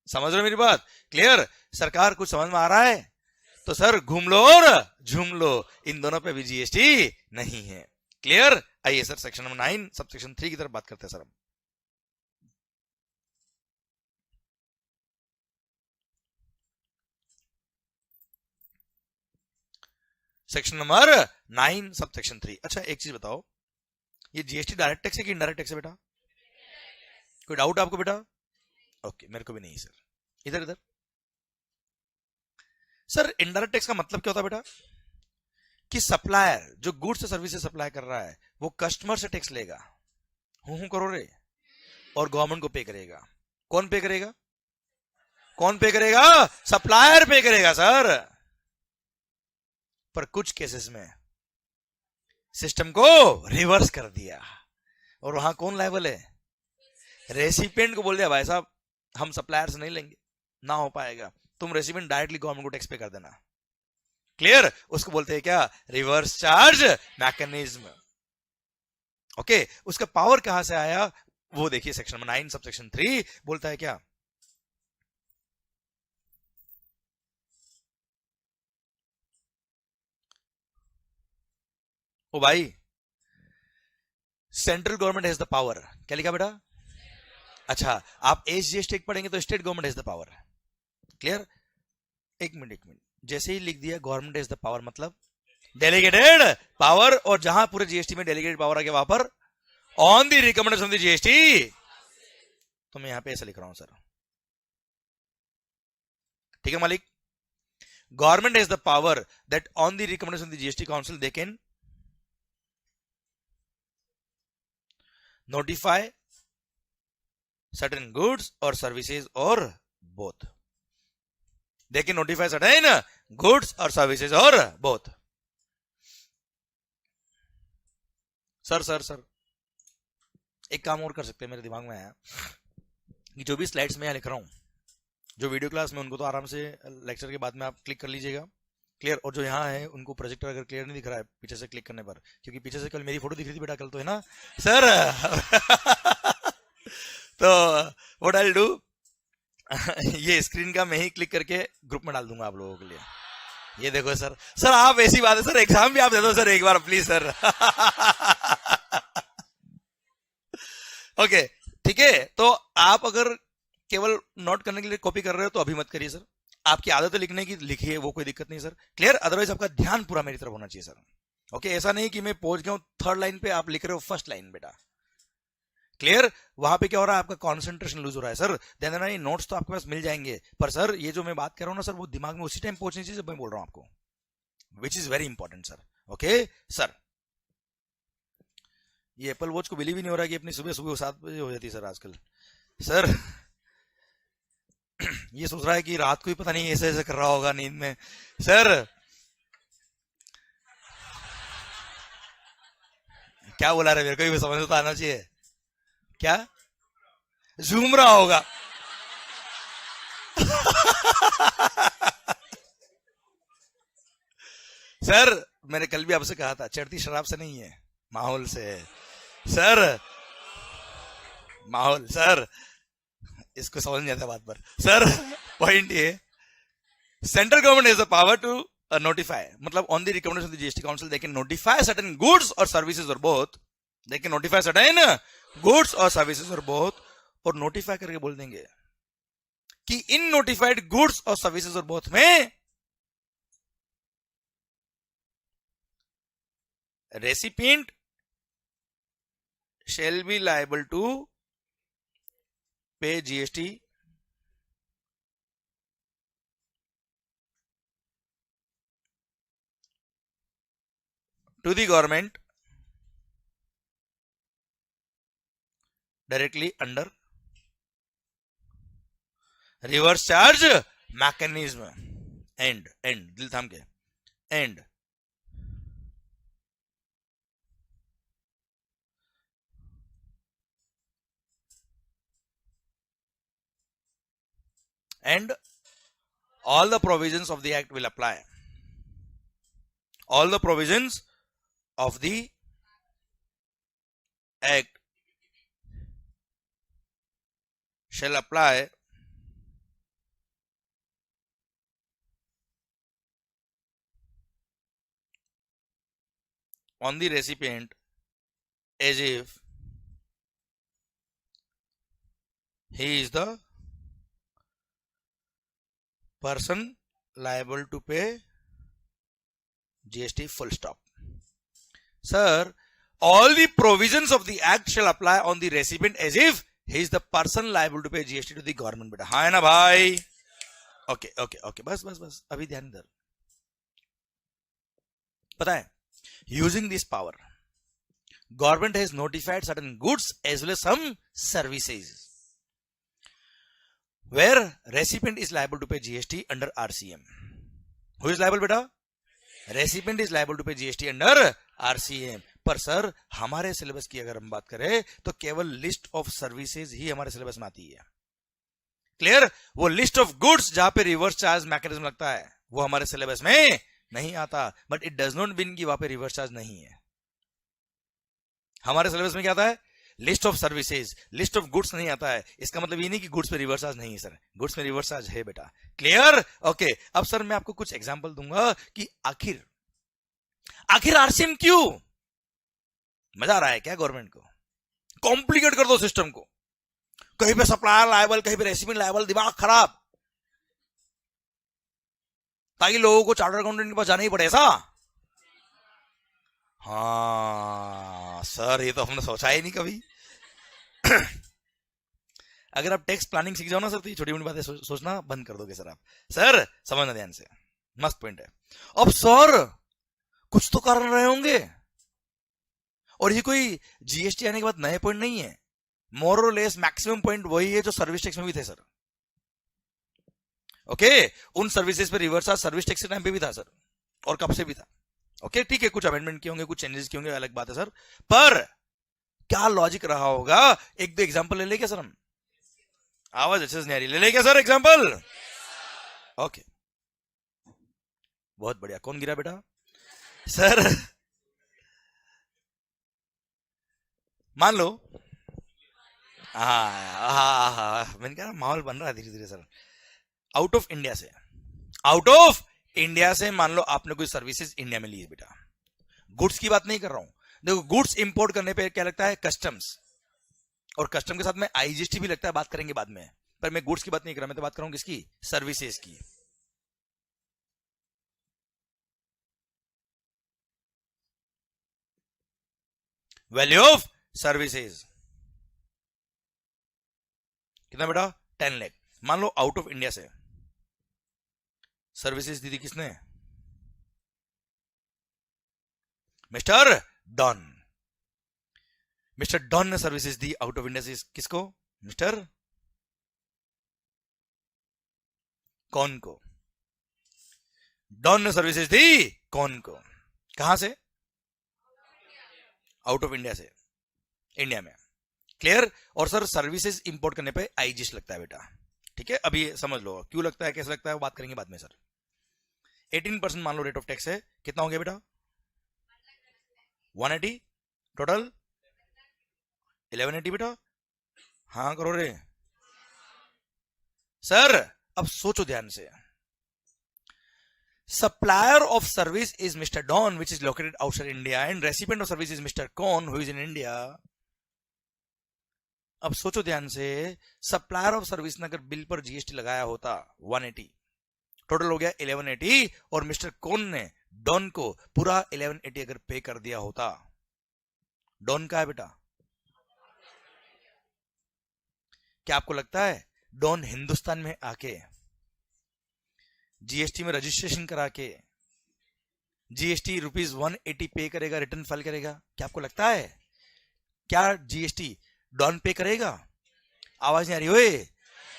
समझ रहे हो मेरी बात? क्लियर? सरकार कुछ समझ में आ रहा है? तो सर घूम लो और झूम लो, इन दोनों पे भी जीएसटी नहीं है। क्लियर? आइए sir section number 9 sub section 3 की तरफ बात करते हैं सर हम। Section number 9 sub section 3। अच्छा एक चीज बताओ, ये जीएसटी डायरेक्ट टैक्स है कि इनडायरेक्ट टैक्स है बेटा? कोई डाउट आपको बेटा? ओके, मेरे को भी नहीं सर। इधर सर, इनडायरेक्ट टैक्स का मतलब क्या होता है बेटा? कि सप्लायर जो गुड्स से सर्विसेज सप्लाई कर रहा है वो कस्टमर से टैक्स लेगा, हूं करो रे, और गवर्नमेंट को पे करेगा। कौन पे करेगा? सप्लायर पे करेगा सर। पर कुछ केसेस में सिस्टम को रिवर्स कर दिया, और वहां कौन लायबल है? रेसिपिएंट को बोल दिया भाई साहब हम सप्लायर से नहीं लेंगे, ना हो पाएगा, तुम रेसिपिएंट डायरेक्टली गवर्नमेंट को टैक्स पे कर देना। क्लियर? उसको बोलते हैं क्या? Reverse charge mechanism. ओके, उसका पावर कहां से आया वो देखिए, सेक्शन 9 सब सेक्शन 3 बोलता है क्या? ओ भाई, central government has the power. क्या लिखा बेटा? अच्छा, आप एसजीएसटी पढ़ेंगे तो state government has the power. Clear? एक मिनट, जैसे ही लिख दिया गवर्नमेंट हैज द पावर मतलब डेलीगेटेड पावर, और जहां पूरे जीएसटी में डेलीगेटेड पावर आ गया वहां पर on the recommendation of the GST. तो मैं यहां पे ऐसा लिख रहा हूं सर, ठीक है मालिक। Government has the power that on the recommendation of the GST council they can notify certain goods or services or both. They can notify certain goods or services or both. Sir एक काम और कर सकते हैं, मेरे दिमाग में आया कि जो भी स्लाइड्स में यहाँ लिख रहा हूं, जो वीडियो क्लास में, उनको तो आराम से लेक्चर के बाद में आप क्लिक कर लीजिएगा, क्लियर। और जो यहाँ है उनको प्रोजेक्टर अगर क्लियर नहीं दिख रहा है पीछे से क्लिक करने पर, क्योंकि पीछे से कल मेरी फोटो दिख रही थी बेटा, कल तो है ना सर। तो व्हाट आई विल डू, ये स्क्रीन का मैं ही क्लिक करके ग्रुप में डाल दूंगा आप लोगों के लिए। ये देखो सर, सर आप ऐसी बात है सर, एग्जाम भी आप दे दो सर एक बार प्लीज सर। ओके ठीक है, तो आप अगर केवल नोट करने के लिए कॉपी कर रहे हो तो अभी मत करिए सर, आपकी आदत है लिखने की, लिखिए, वो कोई दिक्कत नहीं सर, क्लियर। अदरवाइज आपका ध्यान पूरा मेरी तरफ होना चाहिए सर। ओके ऐसा नहीं कि मैं पहुंच गया हूं थर्ड लाइन पे, आप लिख रहे हो फर्स्ट लाइन बेटा, क्लियर। वहां पे क्या हो रहा है, आपका कंसंट्रेशन लूज हो रहा है सर। देन नहीं, नोट्स तो आपके पास मिल जाएंगे, पर सर ये जो मैं बात कर रहा हूं ना सर, वो दिमाग में उसी टाइम पहुंचनी चाहिए जब मैं बोल रहा हूं आपको, which is very important sir. Okay sir, ये एप्पल वॉच को बिलीव ही नहीं हो रहा कि अपनी सुबह सुबह 7 बजे हो जाती है सर आजकल सर। ये सोच रहा है कि रात को ही पता नहीं ऐसे ऐसे कर रहा होगा नींद में सर। क्या बोला रहे, मेरे को भी समझ तो आना चाहिए, क्या झूम रहा होगा। सर मैंने कल भी आपसे कहा था, चढ़ती शराब से नहीं है, माहौल से है सर, माहौल सर, इसको समझ नहीं आता बात पर सर। पॉइंट ये, central government has the power to notify, मतलब on the recommendation of the GST Council they can notify certain goods or services or both, they can notify certain goods or services or both, और notify करके बोल देंगे कि इन notified goods और services or both में recipient shall be liable to pay GST to the government directly under reverse charge mechanism and दिल थाम के and all the provisions of the act will apply, all the provisions of the act shall apply on the recipient as if he is the person liable to pay GST, full stop. Sir, all the provisions of the act shall apply on the recipient as if he is the person liable to pay GST to the government. बेटा हाँ है ना भाई? ओके ओके ओके, बस अभी ध्यान दर। पता है, using this power, government has notified certain goods as well as some services where recipient is liable to pay GST under RCM. Who is liable बेटा? Recipient is liable to pay GST under RCM. पर सर हमारे सिलेबस की अगर हम बात करें तो केवल लिस्ट ऑफ सर्विसेज ही हमारे सिलेबस में आती है, क्लियर। वो लिस्ट ऑफ गुड्स जहां पे रिवर्स चार्ज मैकेनिज्म लगता है वो हमारे सिलेबस में नहीं आता, but it does not mean कि वहां पे रिवर्स चार्ज नहीं है। हमारे सिलेबस में क्या आता है, list of services, list of goods नहीं आता है। इसका मतलब ये नहीं कि गुड्स पे रिवर्स चार्ज नहीं है सर, गुड्स में रिवर्स चार्ज है बेटा, क्लियर। ओके अब सर मैं आपको कुछ एग्जांपल दूंगा कि आखिर आरसीएम क्यों। मजा आ रहा है क्या गवर्नमेंट को? कॉम्प्लिकेट कर दो सिस्टम को, कहीं पे सप्लायर लायबल, कहीं पे रेसिपिएंट लायबल, दिमाग खराब, ताकि लोगों को चार्टर्ड अकाउंटेंट के पास जाना ही पड़े ऐसा। हाँ सर ये तो हमने सोचा ही नहीं कभी। अगर आप टैक्स प्लानिंग सीख जाओ ना सर, तो ये छोटी मोटी बातें सोचना बंद कर दोगे सर आप। सर समझना ध्यान से, मस्त पॉइंट है। अब सर कुछ तो कारण रहे होंगे, और ये कोई जीएसटी आने के बाद नए पॉइंट नहीं है, मोर और लेस मैक्सिमम पॉइंट वही है जो सर्विस टैक्स में भी थे सर। ओके, उन सर्विसेज पे रिवर्स सर्विस टैक्स के टाइम पे भी था सर, और कब से भी था। ओके ठीक है, कुछ अमेंडमेंट किए होंगे, कुछ चेंजेस किए होंगे, अलग बात है सर, पर क्या लॉजिक रहा होगा? एक दो एग्जांपल ले ले क्या सर हम? आवाज अच्छे से नहीं आ रही, ले ले क्या सर एग्जांपल? ओके बहुत बढ़िया। कौन गिरा बेटा? सर मान लो, मैंने कहा माहौल बन रहा है धीरे धीरे सर। आउट ऑफ इंडिया से, आउट ऑफ इंडिया से मान लो आपने कोई सर्विसेज इंडिया में ली है बेटा, गुड्स की बात नहीं कर रहा हूं, देखो गुड्स इंपोर्ट करने पे क्या लगता है? कस्टम्स, और कस्टम के साथ में आईजीएसटी भी लगता है, बात करेंगे बाद में, पर मैं गुड्स की बात नहीं कर रहा, मैं तो बात कर रहा हूं किसकी? सर्विसेज की। वैल्यू ऑफ सर्विसेज कितना बेटा? 10 लाख। मान लो आउट ऑफ इंडिया से सर्विसेज दी थी किसने? Mister Don. मिस्टर डॉन ने सर्विसेज दी आउट ऑफ इंडिया से किसको? मिस्टर कौन को? डॉन ने सर्विसेज दी कौन को? कहां से? आउट ऑफ इंडिया से, इंडिया में। क्लियर? और सर सर्विसेज इंपोर्ट करने पे आईजीएसटी लगता है बेटा, ठीक है? अभी समझ लो क्यों लगता है, कैसे लगता है, वो बात करेंगे बाद में सर। 18% मान लो रेट ऑफ टैक्स है, कितना हो गया बेटा? 180 टोटल 1180 बेटा। हाँ करो रे सर। अब सोचो ध्यान से, supplier of service is Mr. Don, which is located outside India, and recipient of service is Mr. Con, who is in India. अब सोचो ध्यान से, सप्लायर ऑफ सर्विस ने अगर बिल पर जीएसटी लगाया होता 180, टोटल हो गया 1180, और मिस्टर कौन ने डॉन को पूरा 1180 अगर पे कर दिया होता, डॉन का है बेटा? क्या आपको लगता है डॉन हिंदुस्तान में आके जीएसटी में रजिस्ट्रेशन करा के जीएसटी ₹180 पे करेगा, रिटर्न फाइल करेगा? क्या आपको लगता है? क्या जीएसटी डॉन पे करेगा? आवाज नहीं आ रही ओए।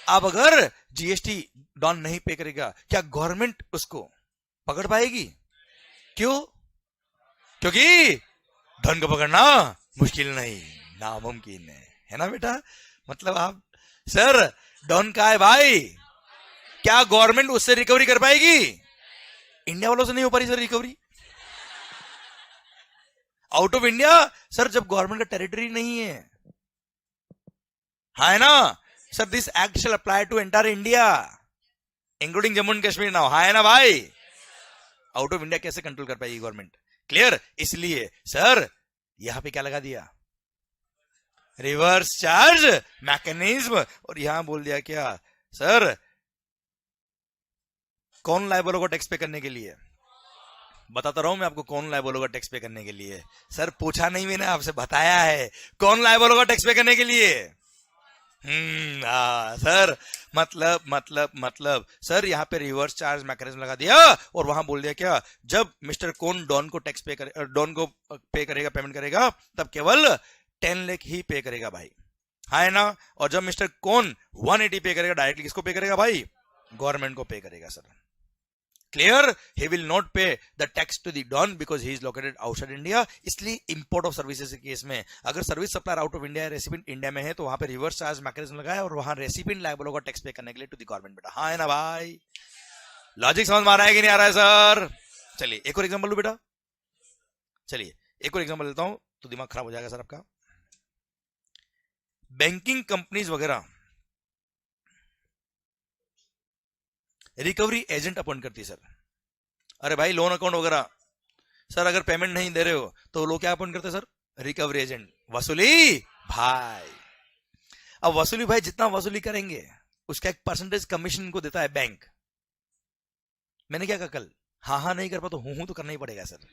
अब अगर जीएसटी डॉन नहीं पे करेगा, क्या गवर्नमेंट उसको पकड़ पाएगी? क्यों? क्योंकि डॉन को पकड़ना मुश्किल नहीं, नामुमकिन है ना बेटा? मतलब आप सर, डॉन का है भाई, क्या गवर्नमेंट उससे रिकवरी कर पाएगी? इंडिया वालों से नहीं हो पा रही sir recovery, out of India sir, जब गवर्नमेंट का टेरिटरी नहीं है। हाँ है ना sir? This act shall apply to entire India including Jammu and Kashmir now. हाँ है ना भाई? आउट ऑफ इंडिया कैसे कंट्रोल कर पाएगी गवर्नमेंट? क्लियर? इसलिए सर यहां पे क्या लगा दिया? Reverse charge mechanism. और यहां बोल दिया क्या सर? कौन लायबल होगा टैक्स पे करने के लिए? बताता रहा हूं मैं आपको, कौन लायबल होगा टैक्स पे करने के लिए। सर पूछा नहीं मैंने आपसे, बताया है कौन लायबल होगा टैक्स पे करने के लिए। सर मतलब सर यहाँ पे रिवर्स चार्ज मैकेनिज्म लगा दिया, और वहां बोल दिया क्या? जब मिस्टर कौन डॉन को टैक्स पे करे, डॉन को पे करेगा, पेमेंट करेगा, तब केवल 10 लाख ही पे करेगा भाई। हाँ है ना? और जब मिस्टर कौन 180 पे करेगा, डायरेक्टली किसको पे करेगा भाई? गवर्नमेंट को पे करेगा sir. Clear? He will not pay the tax to the don because he is located outside India. इसलिए इंपोर्ट ऑफ सर्विसेज के केस में अगर service supplier out of India है, रेसिपिएंट इंडिया में है, तो वहां पे रिवर्स चार्ज मैकेनिज्म लगाया, और वहां रेसिपिएंट लायबल होगा टैक्स पे करने के लिए टू द गवर्नमेंट बेटा। हाँ है ना भाई? लॉजिक समझ में आ रहा है कि नहीं आ रहा है सर? चलिए एक और एग्जाम्पल लो बेटा, चलिए एक और एग्जाम्पल लेता हूं तो दिमाग खराब हो जाएगा सर आपका। बैंकिंग कंपनीज वगैरह रिकवरी एजेंट अपॉइंट करती है सर। अरे भाई लोन अकाउंट वगैरह सर अगर पेमेंट नहीं दे रहे हो तो लोग क्या अपॉइंट करते हैं सर? Recovery agent. वसूली भाई, अब वसूली भाई जितना वसूली करेंगे उसका एक परसेंटेज कमीशन को देता है बैंक। मैंने क्या कहा कल? हाँ हाँ नहीं कर पा तो हूं तो करना ही पड़ेगा सर।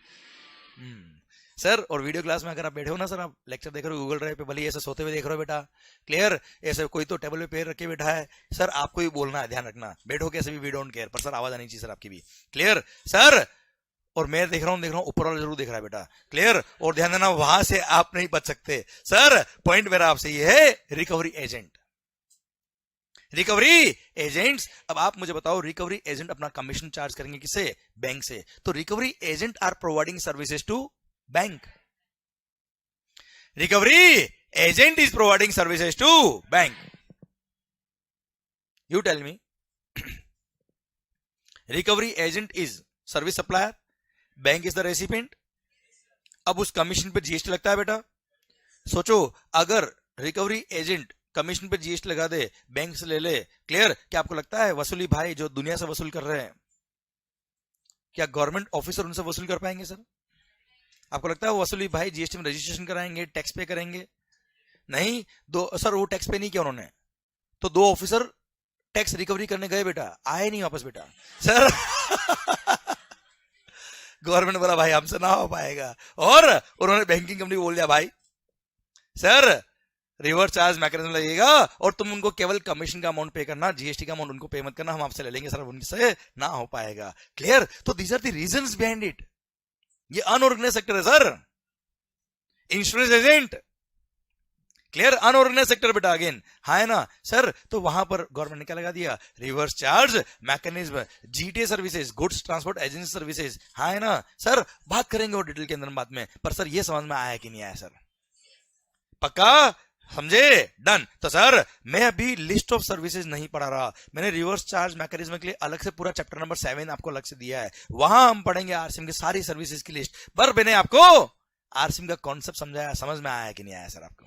सर और वीडियो क्लास में अगर आप बैठे हो ना सर, आप लेक्चर देख रहे हो गूगल ड्राइव पे, भले ऐसे सोते हुए देख रहे हो बेटा, क्लियर, ऐसे कोई तो टेबल पे पैर रख के बैठा है सर, आपको भी बोलना है, ध्यान रखना, बैठो कैसे भी वी डोंट केयर, पर सर आवाज आनी चाहिए सर आपकी भी, क्लियर सर। और मैं देख रहा हूं ऊपर वाला जरूर देख रहा है बेटा, क्लियर, और ध्यान देना वहां से आप नहीं बच सकते सर। पॉइंट मेरा आपसे ये है, रिकवरी एजेंट, रिकवरी एजेंट्स। अब आप मुझे बताओ, रिकवरी एजेंट अपना कमीशन चार्ज करेंगे किससे? बैंक से। तो recovery agent are providing services to bank, recovery agent is providing services to bank. You tell me, recovery agent is service supplier, bank is the recipient. अब उस कमीशन पे जीएसटी लगता है बेटा। सोचो, अगर रिकवरी एजेंट कमीशन पे जीएसटी लगा दे, बैंक से ले ले, क्लियर, क्या आपको लगता है वसूली भाई जो दुनिया से वसूल कर रहे हैं, क्या गवर्नमेंट ऑफिसर उनसे वसूल कर पाएंगे सर? आपको लगता है वो वसूली भाई जीएसटी में रजिस्ट्रेशन कराएंगे, टैक्स पे करेंगे? नहीं, दो सर वो टैक्स पे नहीं किया उन्होंने, तो दो ऑफिसर टैक्स रिकवरी करने गए बेटा, आए नहीं वापस बेटा सर। गवर्नमेंट बोला भाई हमसे ना हो पाएगा, और उन्होंने बैंकिंग कंपनी बोल दिया भाई सर रिवर्स चार्ज मैकेनिज्म लगेगा और तुम उनको केवल कमीशन का अमाउंट पे करना, जीएसटी का अमाउंट उनको पे मत करना, हम आपसे ले लेंगे सर, उनसे ना हो पाएगा, क्लियर। तो these are the reasons behind it. ये अनऑर्गेनाइज सेक्टर है sir, insurance agent, clear, unorganised sector बेटा अगेन, हाँ है ना सर। तो वहां पर गवर्नमेंट ने क्या लगा दिया? Reverse charge mechanism, GTA services, goods transport agency services, हाँ है ना सर। बात करेंगे और डिटेल के अंदर बाद में, पर सर ये समझ में आया कि नहीं आया सर? पक्का समझे? डन। तो सर मैं अभी लिस्ट ऑफ सर्विसेज नहीं पढ़ा रहा, मैंने रिवर्स चार्ज मैकेनिज्म के लिए अलग से पूरा चैप्टर नंबर 7 आपको अलग से दिया है, वहां हम पढ़ेंगे आरसीएम की सारी सर्विसेज की लिस्ट। पर मैंने आपको आरसीएम का कॉन्सेप्ट समझाया, समझ में आया कि नहीं आया सर आपको?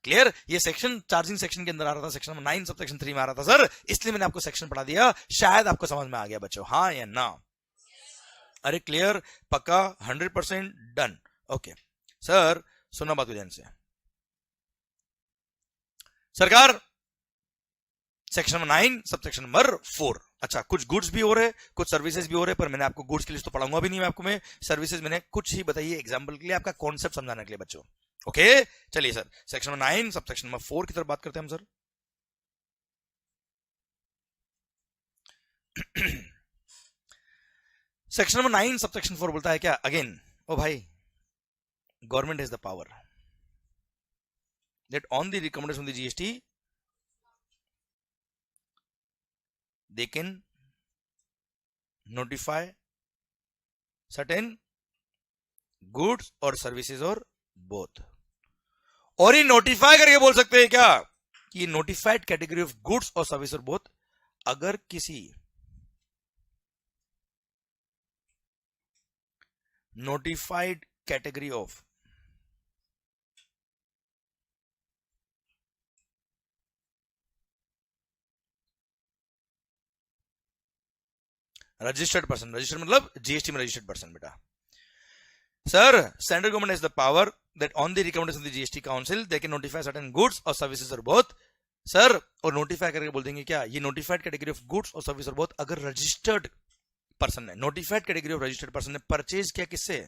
क्लियर। ये सेक्शन चार्जिंग सेक्शन के अंदर आ रहा था, सेक्शन नंबर 9 सब सेक्शन 3 में आ रहा था सर, इसलिए मैंने आपको सेक्शन पढ़ा दिया, शायद आपको समझ में आ गया बच्चों, हाँ या ना? अरे क्लियर, पक्का, 100% डन। ओके सर, सुनना बात ध्यान से सरकार, section number 9 sub section number 4। अच्छा, कुछ गुड्स भी हो रहे, कुछ सर्विसेज भी हो रहे, पर मैंने आपको गुड्स की लिस्ट तो पढ़ाऊंगा भी नहीं मैं आपको, मैं सर्विसेज मैंने कुछ ही बताइए एग्जांपल के लिए, आपका कॉन्सेप्ट समझाने के लिए बच्चों। ओके चलिए sir, section number 9 sub section number 4 की तरफ बात करते हैं हम sir. Section number 9 sub section 4 बोलता है क्या? अगेन ओ भाई, government has the power that on the recommendation of the GST they can notify certain goods or services or both। और ये नोटिफाई करके बोल सकते हैं क्या कि नोटिफाइड कैटेगरी ऑफ गुड्स और सर्विस और बोथ, अगर किसी notified category of registered person, registered मतलब जीएसटी में रजिस्टर्ड पर्सन बेटा। Sir central government has the power that on the recommendation of the GST Council they can notify certain goods or services or both। Sir और नोटिफाई करके बोल देंगे क्या? ये नोटिफाइड कैटेगरी ऑफ गुड्स और सर्विस और बोथ अगर रजिस्टर्ड पर्सन ने, notified category of registered person ने परचेज किया किससे?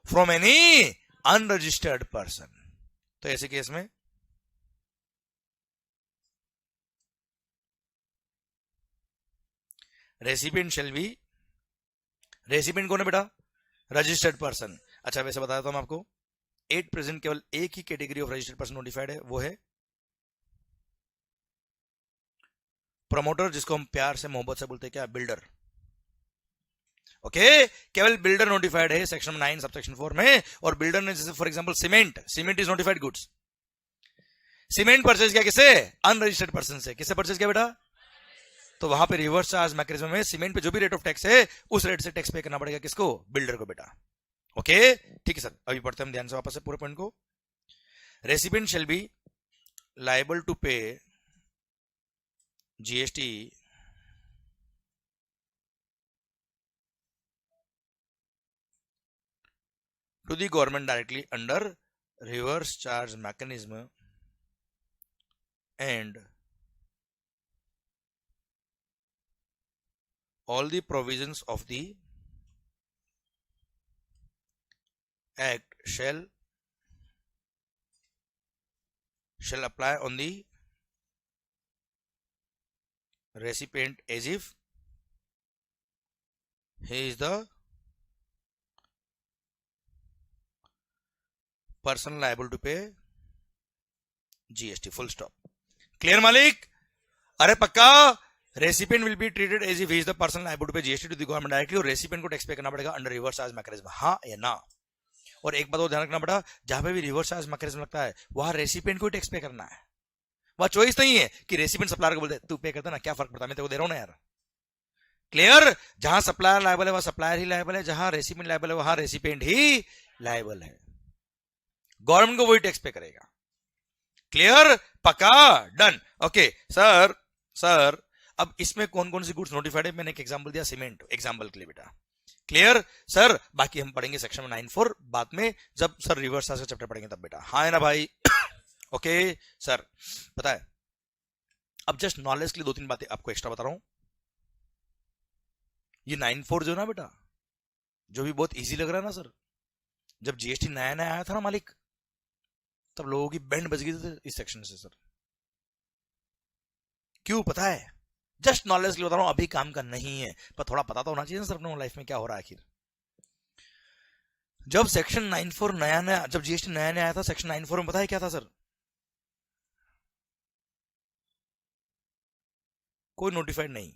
From any unregistered person. तो ऐसे केस में रेसिपिएंट शेल बी, रेसिपिएंट कौन है बेटा? Registered person. अच्छा वैसे बताया था मैं आपको, एट प्रेजेंट केवल एक ही category of registered person notified है, वो है प्रमोटर, जिसको हम प्यार से मोहब्बत से बोलते हैं क्या? बिल्डर। ओके केवल बिल्डर नोटिफाइड है सेक्शन 9 सब सेक्शन 4 में। और बिल्डर ने जैसे for example cement, cement is notified goods, cement purchase किया किससे? अनरजिस्टर्ड पर्सन से। किससे परचेज किया बेटा? तो वहां पे रिवर्स चार्ज मैकेनिज्म में सीमेंट पे जो भी रेट ऑफ टैक्स है उस रेट से टैक्स पे करना पड़ेगा किसको? बिल्डर को बेटा। ओके ठीक है सर, अभी पढ़ते हैं हम ध्यान से वापस से पूरे पॉइंट को। Recipient shall be liable to pay GST to the government directly under reverse charge mechanism and all the provisions of the act shall apply on the recipient as if he is the person liable to pay GST. Full stop. Clear, Malik? अरे पक्का recipient will be treated as if he is the person liable to pay GST to the government directly, और रेसिपिएंट को टैक्स पे करना पड़ेगा अंडर रिवर्स चार्ज मैकेनिज्म, हाँ या ना। और एक बात और ध्यान रखना पड़ा, जहां पे भी रिवर्स चार्ज मैकेनिज्म लगता है वहां रेसिपिएंट को टैक्स पे करना है, वहां चॉइस नहीं है कि रेसिपिएंट सप्लायर को बोलते तू पे करता ना, क्या फर्क पड़ता है, मैं तेरे को दे रहा हूं ना यार। क्लियर? जहां सप्लायर लायबल है वहां सप्लायर ही लायबल है, जहां रेसिपिएंट लायबल है वहां रेसिपिएंट ही लायबल है, गवर्नमेंट को वही टैक्स पे करेगा। क्लियर? पक्का? डन। ओके सर अब इसमें कौन कौन सी गुड्स नोटिफाइड है, मैंने एक एग्जांपल दिया सीमेंट एग्जांपल के लिए बेटा। Clear sir? बाकी हम पढ़ेंगे सेक्शन में 9(4) बाद में, जब सर रिवर्स चार्ज का चैप्टर पढ़ेंगे तब बेटा, हाँ है ना भाई? ओके सर, पता है अब जस्ट नॉलेज के लिए 2-3 बातें आपको एक्स्ट्रा बता रहा हूं। ये 9(4) जो ना बेटा, जो भी बहुत इजी लग रहा है ना सर, जब जीएसटी नया नया आया था ना मालिक, तब लोगों की बैंड बज गई थी इस सेक्शन से सर। क्यों पता है? जस्ट नॉलेज के लिए बता रहा हूं, अभी काम का नहीं है, पर थोड़ा पता तो होना चाहिए ना सर अपने लाइफ में क्या हो रहा है आखिर। जब सेक्शन 9(4) नया नया, जब जीएसटी नया नया आया था, सेक्शन 9(4) में पता है क्या था सर? कोई नोटिफाइड नहीं,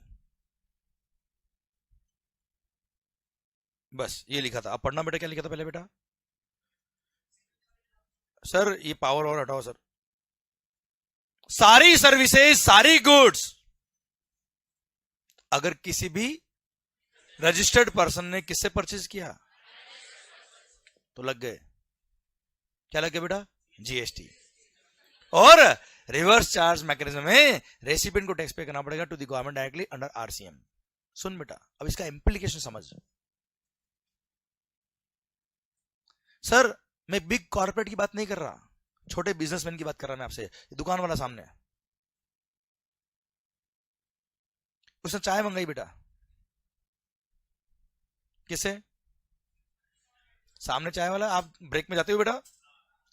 बस ये लिखा था। अब पढ़ना बेटा, क्या लिखा था पहले बेटा? सर ये पावर और हटाओ सर। सारी सर्विसेज, सारी गुड्स अगर किसी भी रजिस्टर्ड पर्सन ने किससे परचेज किया तो लग गए, क्या लग गए बेटा? जीएसटी। और रिवर्स चार्ज मैकेनिज्म में रेसिपिएंट को टैक्स पे करना पड़ेगा to the government directly under RCM. सुन बेटा, अब इसका इंप्लीकेशन समझ। सर मैं बिग कॉर्पोरेट की बात नहीं कर रहा, छोटे बिजनेसमैन की बात कर रहा मैं आपसे। दुकान वाला सामने, उसने चाय मंगाई बेटा, किससे? सामने चाय वाला। आप ब्रेक में जाते हो बेटा,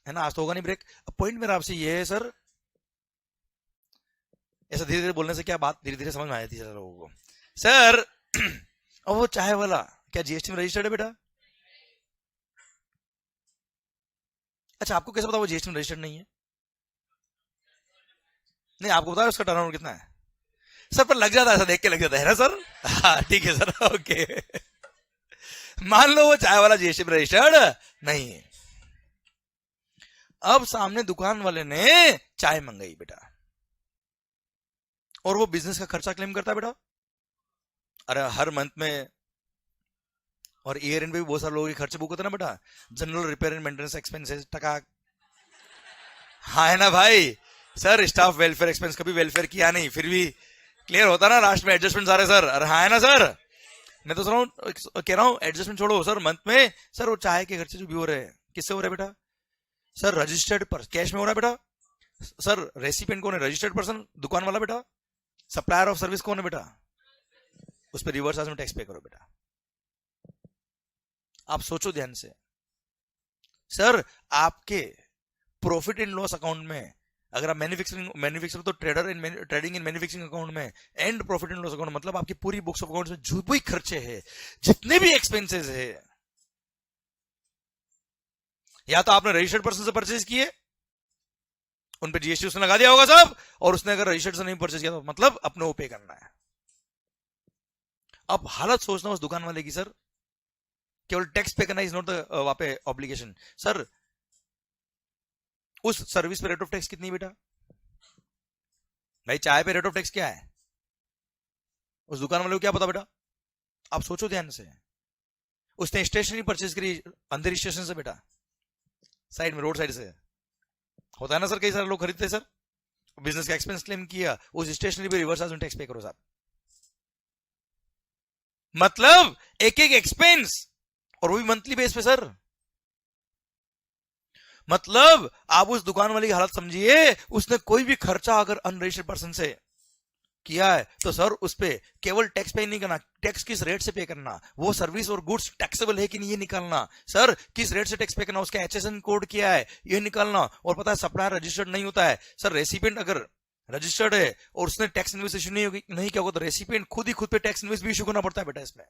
है ना? आज तो होगा नहीं ब्रेक। अब पॉइंट मेरा आपसे ये है सर, ऐसा धीरे धीरे बोलने से क्या बात धीरे धीरे समझ में आ जाती है लोगों को। सर अब वो चाय वाला क्या जीएसटी में रजिस्टर्ड है बेटा? अच्छा, आपको कैसे पता वो जीएसटी में रजिस्टर्ड नहीं है? नहीं, आपको पता है उसका टर्नओवर कितना है? सर पर लग जाता है, ऐसा देख के लग जाता है ना सर? हाँ ठीक है सर, ओके। मान लो वो चाय वाला जीएसटी में रजिस्टर्ड नहीं है। अब सामने दुकान वाले ने चाय मंगाई बेटा, और वो बिजनेस का खर्चा क्लेम करता है बेटा। अरे हर मंथ में और ईयर एंड पे भी बहुत सारे लोगों के खर्चे बुक होते हैं ना बेटा, general repair and maintenance expenses टका, हाँ है ना भाई? सर स्टाफ वेलफेयर एक्सपेंस, कभी वेलफेयर किया नहीं फिर भी क्लियर होता ना लास्ट में, एडजस्टमेंट सारे सर। अरे हाँ है ना सर? मैं तो कह रहा हूँ एडजस्टमेंट छोड़ो सर, मंथ में सर वो चाय के खर्चे जो भी हो रहे हैं किससे हो रहे हैं बेटा? सर रजिस्टर्ड पर कैश में हो रहा है बेटा। सर रेसिपिएंट कौन है? रजिस्टर्ड पर्सन, दुकान वाला बेटा। सप्लायर ऑफ सर्विस कौन है बेटा? उस पर रिवर्स चार्ज में टैक्स पे करो बेटा। आप सोचो ध्यान से, सर आपके प्रॉफिट एंड लॉस अकाउंट में अगर आप मैन्युफैक्चरिंग तो ट्रेडिंग इन मैन्युफैक्चरिंग अकाउंट में and profit and loss account, मतलब आपकी पूरी बुक्स ऑफ अकाउंट में जो भी खर्चे हैं, जितने भी एक्सपेंसेस है, या तो आपने रजिस्टर्ड पर्सन से परचेज किए, उन पे जीएसटी उसने लगा दिया होगा सब, और उसने अगर रजिस्टर्ड से नहीं परचेज किया तो मतलब अपने को पे करना है। अब हालत सोचना उस दुकान वाले की, सर केवल टैक्स पे करना इज नॉट द वहां पे ऑब्लिगेशन। सर उस सर्विस पे रेट ऑफ टैक्स कितनी बेटा? भाई चाय पे रेट ऑफ टैक्स क्या है उस दुकान वाले को क्या पता बेटा? आप सोचो ध्यान से। उसने स्टेशनरी परचेज करी अंदर स्टेशन से बेटा, साइड में रोड साइड से, होता है ना सर, कई सारे लोग खरीदते हैं सर। बिजनेस का एक्सपेंस क्लेम किया, उस स्टेशनरी पे रिवर्स टैक्स पे करो साहब। मतलब एक एक एक्सपेंस, और वो भी मंथली बेस पे सर। मतलब आप उस दुकान वाली की हालत समझिए, उसने कोई भी खर्चा अगर अनरजिस्टर्ड पर्सन से किया है तो सर उस पे केवल टैक्स पे नहीं करना, टैक्स किस रेट से पे करना, वो सर्विस और गुड्स टैक्सेबल है कि नहीं ये निकालना, सर किस रेट से टैक्स पे करना, उसका HSN कोड क्या है ये निकालना, और पता है सप्लायर रजिस्टर्ड नहीं होता है सर, रेसिपिएंट अगर रजिस्टर्ड है और उसने टैक्स इन्वेस्ट इशू नहीं किया होगा तो रेसिपिएंट खुद ही खुद पे टैक्स इन्वेस्ट भी इशू करना पड़ता है बेटा इसमें।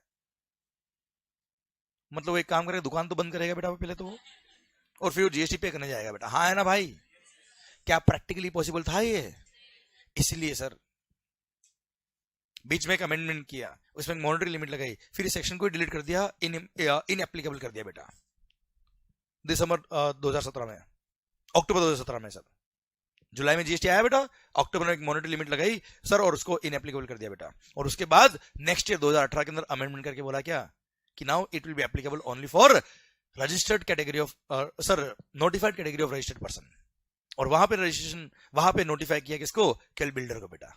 मतलब एक काम करेगा, दुकान तो बंद करेगा बेटा पहले तो वो, और फिर वो जीएसटी पे करने जाएगा बेटा। हाँ है ना भाई, क्या प्रैक्टिकली पॉसिबल था ये? इसलिए सर बीच में एक अमेंडमेंट किया, उसमें मॉनिटरी लिमिट लगाई, फिर इस सेक्शन को डिलीट कर दिया, इनएप्लीकेबल कर दिया बेटा दिसंबर 2017 में, अक्टूबर 2017 में सर। जुलाई में जीएसटी आया बेटा, अक्टूबर में एक मॉनिटरी लिमिट लगाई सर और उसको इनएप्लीकेबल कर दिया बेटा। और उसके बाद नेक्स्ट ईयर 2018 के अंदर अमेंडमेंट करके बोला क्या कि now it will be applicable only for registered category of sir notified category of registered person. और वहां पे रजिस्ट्रेशन, वहां पे नोटिफाई किया किसको? केवल बिल्डर को बेटा।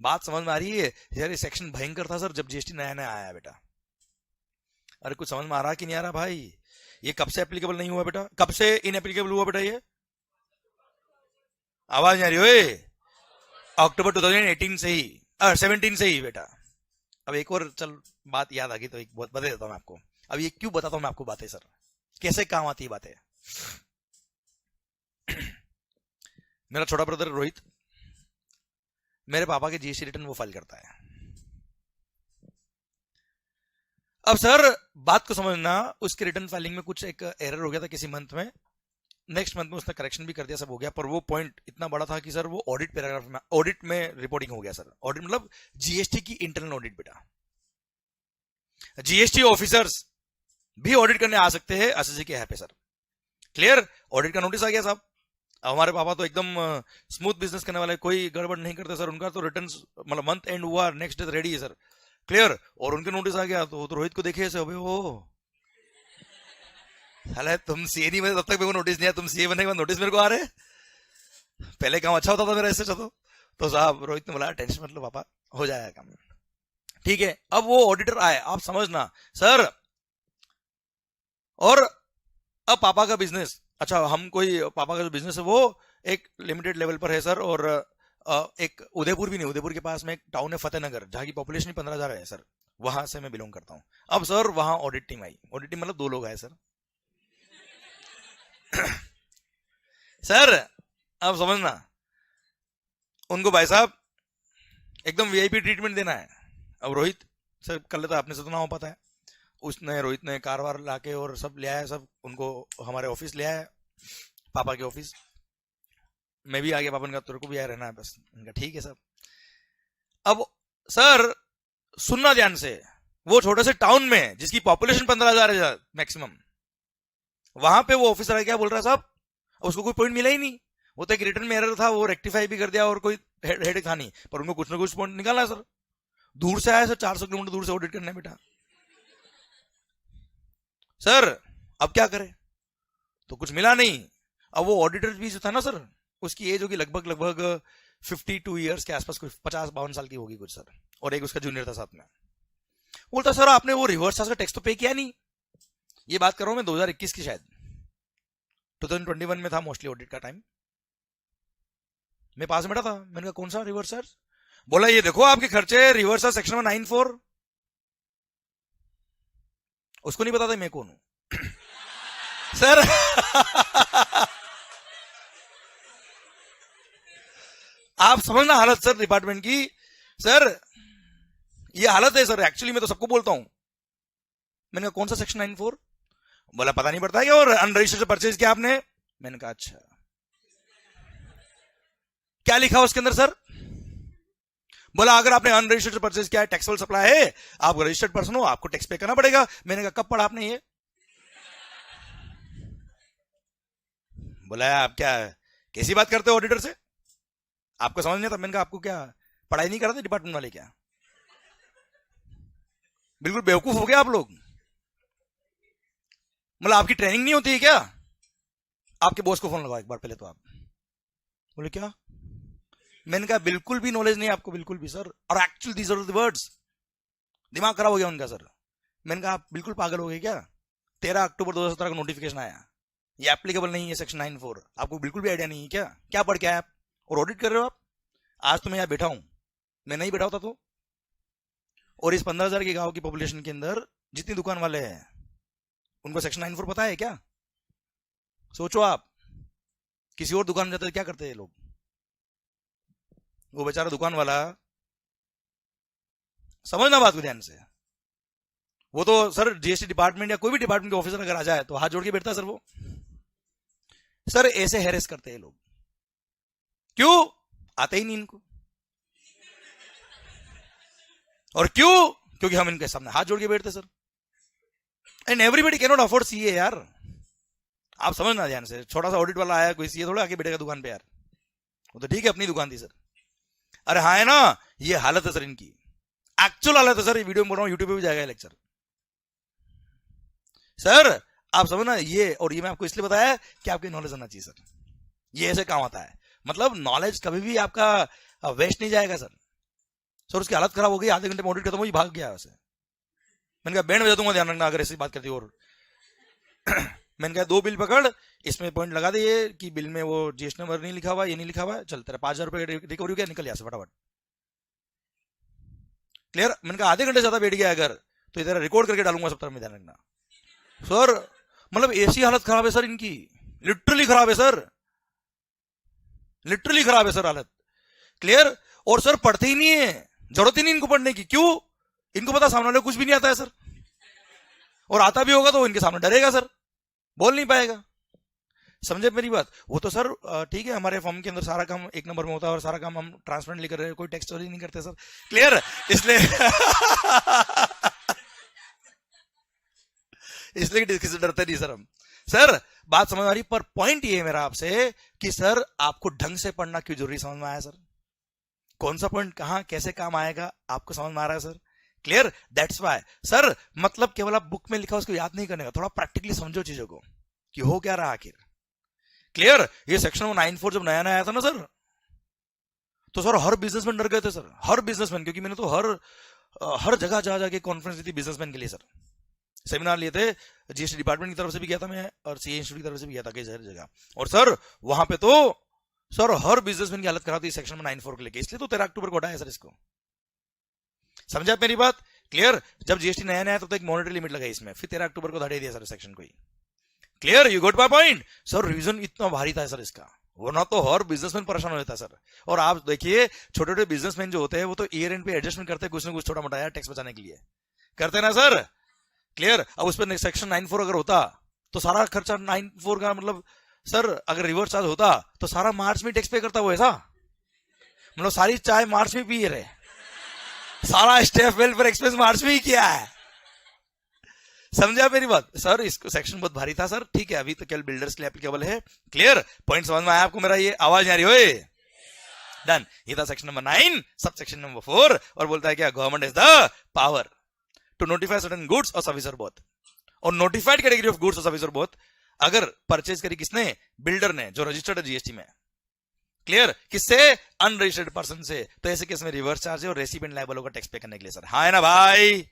बात समझ में आ रही है यार? ये सेक्शन भयंकर था सर जब जीएसटी नया नया आया बेटा। अरे कुछ समझ में आ रहा कि नहीं आ रहा भाई? ये कब से एप्लीकेबल नहीं हुआ बेटा? कब से इनएप्लीकेबल हुआ बेटा ये? आवाज नहीं आ रही ओए? अक्टूबर 2018 से ही 17 से ही बेटा। अब एक और चल बात याद आ गई तो एक बहुत बता देता हूं मैं आपको। अब ये क्यों बताता हूं मैं आपको बातें सर, कैसे काम आती है बातें। मेरा छोटा ब्रदर रोहित मेरे पापा के जीएसटी रिटर्न वो फाइल करता है। अब सर बात को समझना, उसके रिटर्न फाइलिंग में कुछ एक एरर हो गया था किसी मंथ में, नेक्स्ट मंथ में उसने करेक्शन भी कर दिया, सब हो गया, पर वो पॉइंट इतना बड़ा था कि सर वो ऑडिट पैराग्राफ में, ऑडिट में रिपोर्टिंग हो गया सर। ऑडिट मतलब जीएसटी की इंटरनल ऑडिट बेटा। जीएसटी ऑफिसर्स भी ऑडिट करने आ सकते हैं एसएससी के यहाँ पे सर। क्लियर? ऑडिट का नोटिस आ गया साहब। हमारे पापा तो एकदम स्मूथ बिजनेस करने वाले, कोई गड़बड़ नहीं करते सर। उनका तो रिटर्न मतलब मंथ एंड हुआ, नेक्स्ट डे रेडी है सर। क्लियर? और उनके नोटिस आ गया तो रोहित को देखे ऐसे हो वो, हालांकि तुम सीए नहीं बने तब तक मेरे को नोटिस नहीं आया, तुम सीए बनने के बाद नोटिस मेरे को आ रहे। पहले काम अच्छा होता था मेरा ऐसे तो साहब रोहित ने बोला टेंशन मत लो पापा, हो जाएगा काम। ठीक है, अब वो ऑडिटर आए, आप समझना सर। और अब पापा का बिजनेस, अच्छा हम कोई पापा का जो बिजनेस है वो एक लिमिटेड लेवल पर है सर। और एक उदयपुर भी नहीं, उदयपुर के पास में एक टाउन है फतेहनगर, जहां की पॉपुलेशन 15,000 है सर, वहां से मैं बिलोंग करता हूं। अब सर वहां ऑडिट टीम आई, ऑडिट टीम मतलब 2 लोग आए सर। सर अब समझना, उनको भाई साहब एकदम वीआईपी ट्रीटमेंट देना है। अब रोहित सर कर लेता, आपने से तो ना हो पाता है, उसने रोहित ने कार वार लाके और सब ले आया, सब उनको हमारे ऑफिस ले आया, पापा के ऑफिस। मैं भी आ गया, पापा ने कहा तेरे को भी आया रहना है बस। उनका ठीक है सर। अब सर सुनना ध्यान से, वो छोटे से टाउन में जिसकी पॉपुलेशन 15,000 है मैक्सिमम, वहां पे वो ऑफिसर है क्या बोल रहा है साहब, उसको कोई पॉइंट मिला ही नहीं। वो तो एक रिटर्न में एरर था, वो रेक्टिफाई भी कर दिया और कोई हेड था नहीं, पर उनको कुछ ना कुछ पॉइंट निकाला सर। दूर से आया सर, 400 किलोमीटर दूर से ऑडिट करने बेटा। सर अब क्या करे, तो कुछ मिला नहीं। अब वो ऑडिटर भी जो था ना सर, उसकी एज होगी लगभग 52 ईयर्स के आसपास, कुछ 50-52 साल की होगी कुछ सर। और एक उसका जूनियर था साथ में। बोलता सर आपने वो रिवर्स चार्ज का टैक्स तो पे किया नहीं। ये बात कर रहा हूं मैं 2021 की, शायद 2021 में था मोस्टली ऑडिट का टाइम। मैं पास में बैठा था, मैंने कहा कौन सा रिवर्स चार्ज? बोला ये देखो आपके खर्चे रिवर्स चार्ज सेक्शन 94। उसको नहीं पता था मैं कौन हूं। सर आप समझना हालत सर डिपार्टमेंट की। सर ये हालत है सर, एक्चुअली मैं तो सबको बोलता हूं। मैंने कहा कौन सा सेक्शन 94? बोला पता नहीं पड़ता क्या, और अनरजिस्टर्ड परचेज किया आपने? मैंने कहा अच्छा, क्या लिखा उसके अंदर सर? बोला अगर आपने अनरजिस्टर्ड परचेज किया है, टैक्सेबल सप्लाई है, आप रजिस्टर्ड पर्सन हो, आपको टैक्स पे करना पड़ेगा। मैंने कहा कब पढ़ा आपने ये? बोला आप क्या कैसी बात करते हो ऑडिटर से, आपको समझ नहीं आता? मैंने कहा आपको क्या पढ़ाई नहीं कराते डिपार्टमेंट वाले क्या? बिल्कुल बेवकूफ हो गया आप लोग। मतलब आपकी ट्रेनिंग नहीं होती है क्या? आपके बॉस को फोन लगाओ एक बार पहले तो आप। बोले क्या? मैंने कहा बिल्कुल भी नॉलेज नहीं आपको, बिल्कुल भी सर। और actually these are the words, दिमाग खराब हो गया उनका सर। मैंने कहा आप बिल्कुल पागल हो गए क्या? 13 अक्टूबर 2017 का नोटिफिकेशन आया, ये एप्लीकेबल नहीं है सेक्शन 94। आपको बिल्कुल भी आइडिया नहीं है क्या? क्या पढ़ के आए आप और ऑडिट कर रहे हो आप? आज तो मैं यहां बैठा हूं, मैं नहीं बैठा होता तो? और इस 15,000 के गांव की पॉपुलेशन के अंदर जितनी दुकान वाले हैं उनको सेक्शन 94 पता है क्या? सोचो आप, किसी और दुकान में जाते क्या करते हैं लोग? वो बेचारा दुकान वाला, समझना बात को ध्यान से, वो तो सर जीएसटी डिपार्टमेंट या कोई भी डिपार्टमेंट के ऑफिसर अगर आ जाए तो हाथ जोड़ के बैठता सर वो। सर ऐसे हैरेस करते हैं लोग, क्यों? आते ही नहीं इनको। और क्यों? क्योंकि हम इनके सामने हाथ जोड़ के बैठते sir. And everybody can not afford CA यार, आप समझना ध्यान से। छोटा सा ऑडिट वाला आया, कोई सीए थोड़ा आके बैठेगा दुकान पे यार, वो तो ठीक है अपनी दुकान थी सर। अरे हाँ है ना, ये हालत है सर इनकी, एक्चुअल हालत है सर। ये वीडियो में बोल रहा हूं, यूट्यूब पे भी जाएगा लेक्चर सर, आप समझना ये। और ये मैं आपको इसलिए बताया कि आपकी नॉलेज होना चाहिए सर, ये ऐसे काम आता है। मतलब नॉलेज कभी भी आपका वेस्ट नहीं जाएगा सर। सर उसकी हालत खराब हो गई, आधे घंटे में ऑडिट खत्म हुई, भाग गया वैसे। मैंने कहा बैंड बजा दूंगा, ध्यान रखना अगर ऐसी बात करती। और मैंने कहा 2 बिल पकड़, इसमें पॉइंट लगा दे कि बिल में वो जीएसटी नंबर नहीं लिखा हुआ, ये नहीं लिखा हुआ, चल तेरा 5,000 रुपए रिकवरी हो गया, निकल यहाँ से फटाफट। क्लियर? मैंने कहा आधे घंटे ज्यादा बैठ गया अगर तो इधर रिकॉर्ड करके डालूंगा सब तरफ में, ध्यान रखना सर। मतलब ऐसी हालत खराब है सर इनकी, लिटरली खराब है सर, लिटरली खराब है सर हालत। क्लियर? और सर पढ़ते ही नहीं है, जरूरत ही नहीं इनको पढ़ने की। क्यों? इनको पता सामने वाले कुछ भी नहीं आता है सर, और आता भी होगा तो इनके सामने डरेगा सर, बोल नहीं पाएगा। समझे मेरी बात? वो तो सर ठीक है, हमारे फॉर्म के अंदर सारा काम 1 नंबर में होता है और सारा काम हम ट्रांसपेरेंटली कर रहे हैं, कोई टैक्स चोरी नहीं करते सर। क्लियर? इसलिए इसलिए किसी से डरते नहीं सर हम। सर बात समझ आ रही, पर पॉइंट ये है मेरा आपसे कि सर आपको ढंग से पढ़ना क्यों जरूरी, समझ में आया सर? कौन सा पॉइंट कहां कैसे काम आएगा आपको समझ में आ रहा है sir? Clear? That's why sir, मतलब केवल आप बुक में लिखा उसको याद नहीं करने का, थोड़ा प्रैक्टिकली समझो चीजों को कि हो क्या रहा आखिर। क्लियर? ये सेक्शन 94 जब नया नया आया था ना सर, तो सर हर बिजनेसमैन डर गए थे सर, हर बिजनेसमैन। क्योंकि मैंने तो हर जगह जा जाके कॉन्फ्रेंस दी थी बिजनेसमैन के लिए सर, सेमिनार लिए थे। जीएसटी डिपार्टमेंट की तरफ से भी गया था मैं, और सीए इंस्टीट्यूट की तरफ से भी गया था कई सारी जगह। और सर वहां पे तो सर हर बिजनेसमैन की हालत खराब थी सेक्शन 94 को लेकर, इसलिए तो 13 अक्टूबर को हटाया सर इसको। समझा मेरी बात? क्लियर? जब जीएसटी नया नया था तो एक मॉनिटरी लिमिट लगाई इसमें, फिर 13 अक्टूबर को हटा दिया सर सेक्शन को ही। Clear? You got my point sir? Reason इतना भारी था सर इसका, वो ना तो हर बिजनेसमैन परेशान हो जाता सर। और आप देखिए छोटे छोटे बिजनेसमैन जो होते हैं वो तो ईयर एंड पे एडजस्टमेंट करते हैं, कुछ ना कुछ छोटा मोटा यार टैक्स बचाने के लिए करते ना सर। क्लियर? अब उस पर सेक्शन 94 अगर होता तो सारा खर्चा 94 का, मतलब सर अगर रिवर्स चार्ज होता तो सारा मार्च में टैक्स पे करता वो, ऐसा मतलब सारी चाय मार्च में पी रहे, सारा स्टाफ वेलफेयर एक्सपेंस मार्च में ही किया है। समझा मेरी बात? सर इसको सेक्शन बहुत भारी था सर, ठीक है अभी तो केवल बिल्डर्स के लिए एप्लीकेबल है। क्लियर? पॉइंट समझ में आया आपको मेरा? ये आवाज नहीं आ रही होए? डन। ये था section number 9, sub section number 4, और बोलता है क्या? Government is the power to notify certain goods और सर्विस और बोथ। और नोटिफाइड कैटेगरी ऑफ गुड्स और सर्विस और बोथ अगर परचेज करी किसने? बिल्डर ने, जो रजिस्टर्ड है जीएसटी में। क्लियर? किससे? अनरजिस्टर्ड पर्सन से। तो ऐसे केस में रिवर्स चार्ज है और रेसिपिएंट लायबल होगा टैक्स पे करने के लिए सर। हाँ है ना भाई?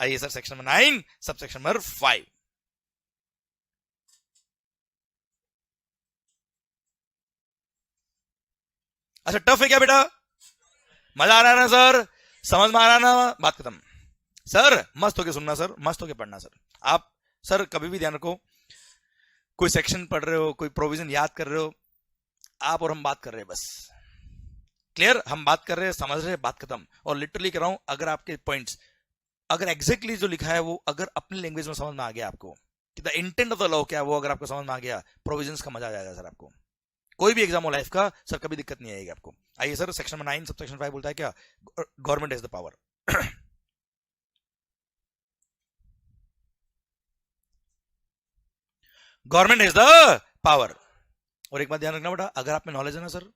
आइए sir section number 9, sub section number 5। अच्छा टफ है क्या बेटा? मजा आ रहा है ना सर? समझ में आ रहा है ना? बात खत्म सर। मस्त होके सुनना सर, मस्त होके पढ़ना सर। आप सर कभी भी ध्यान रखो, कोई सेक्शन पढ़ रहे हो, कोई प्रोविजन याद कर रहे हो, आप और हम बात कर रहे हैं बस। क्लियर? हम बात कर रहे हैं, समझ रहे हैं, बात खत्म। और लिटरली कह रहा हूं, अगर आपके पॉइंट्स अगर एग्जैक्टली जो लिखा है वो अगर अपनी लैंग्वेज में समझ में आ गया आपको कि the intent of the law क्या है, वो अगर आपको समझ में आ गया, प्रोविजंस का मजा आ जाएगा सर आपको। कोई भी एग्जाम हो लाइफ का सर, कभी दिक्कत नहीं आएगी आपको। आइए sir section number 9 sub section 5 बोलता है क्या? Government is the power. Government is the power. और एक बात ध्यान रखना बेटा, अगर आप में नॉलेज है ना सर,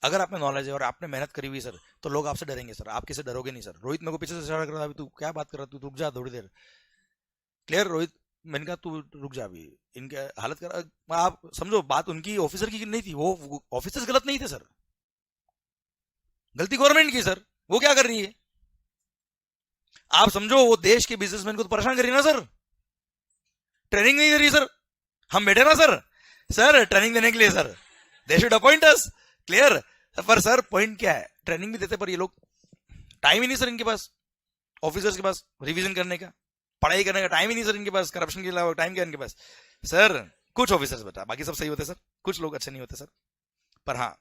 अगर आप में नॉलेज है और आपने मेहनत करी हुई सर, तो लोग आपसे डरेंगे सर, आप किसी डरोगे नहीं सर। रोहित मेरे को पीछे से इशारा कर रहा है, तू क्या बात कर रहा है, तू रुक जा थोड़ी देर। क्लियर? रोहित मैंने कहा तू रुक जा, अभी इनके हालत कर। आप समझो बात उनकी ऑफिसर की नहीं थी, वो ऑफिसर्स गलत नहीं थे सर, गलती गवर्नमेंट की सर। वो क्या कर रही है आप समझो, वो देश के बिजनेसमैन को तो परेशान कर रही है ना सर, ट्रेनिंग नहीं दे रही सर। हम बैठे ना सर, सर ट्रेनिंग देने के लिए sir, they should appoint us. Clear? पर सर पॉइंट क्या है, ट्रेनिंग भी देते, पर ये लोग टाइम ही नहीं सर इनके पास, ऑफिसर्स के पास रिवीजन करने का, पढ़ाई करने का टाइम ही नहीं सर इनके पास, करप्शन के अलावा टाइम क्या इनके पास सर। कुछ ऑफिसर्स बता, बाकी सब सही होते सर, कुछ लोग अच्छे नहीं होते सर। पर हाँ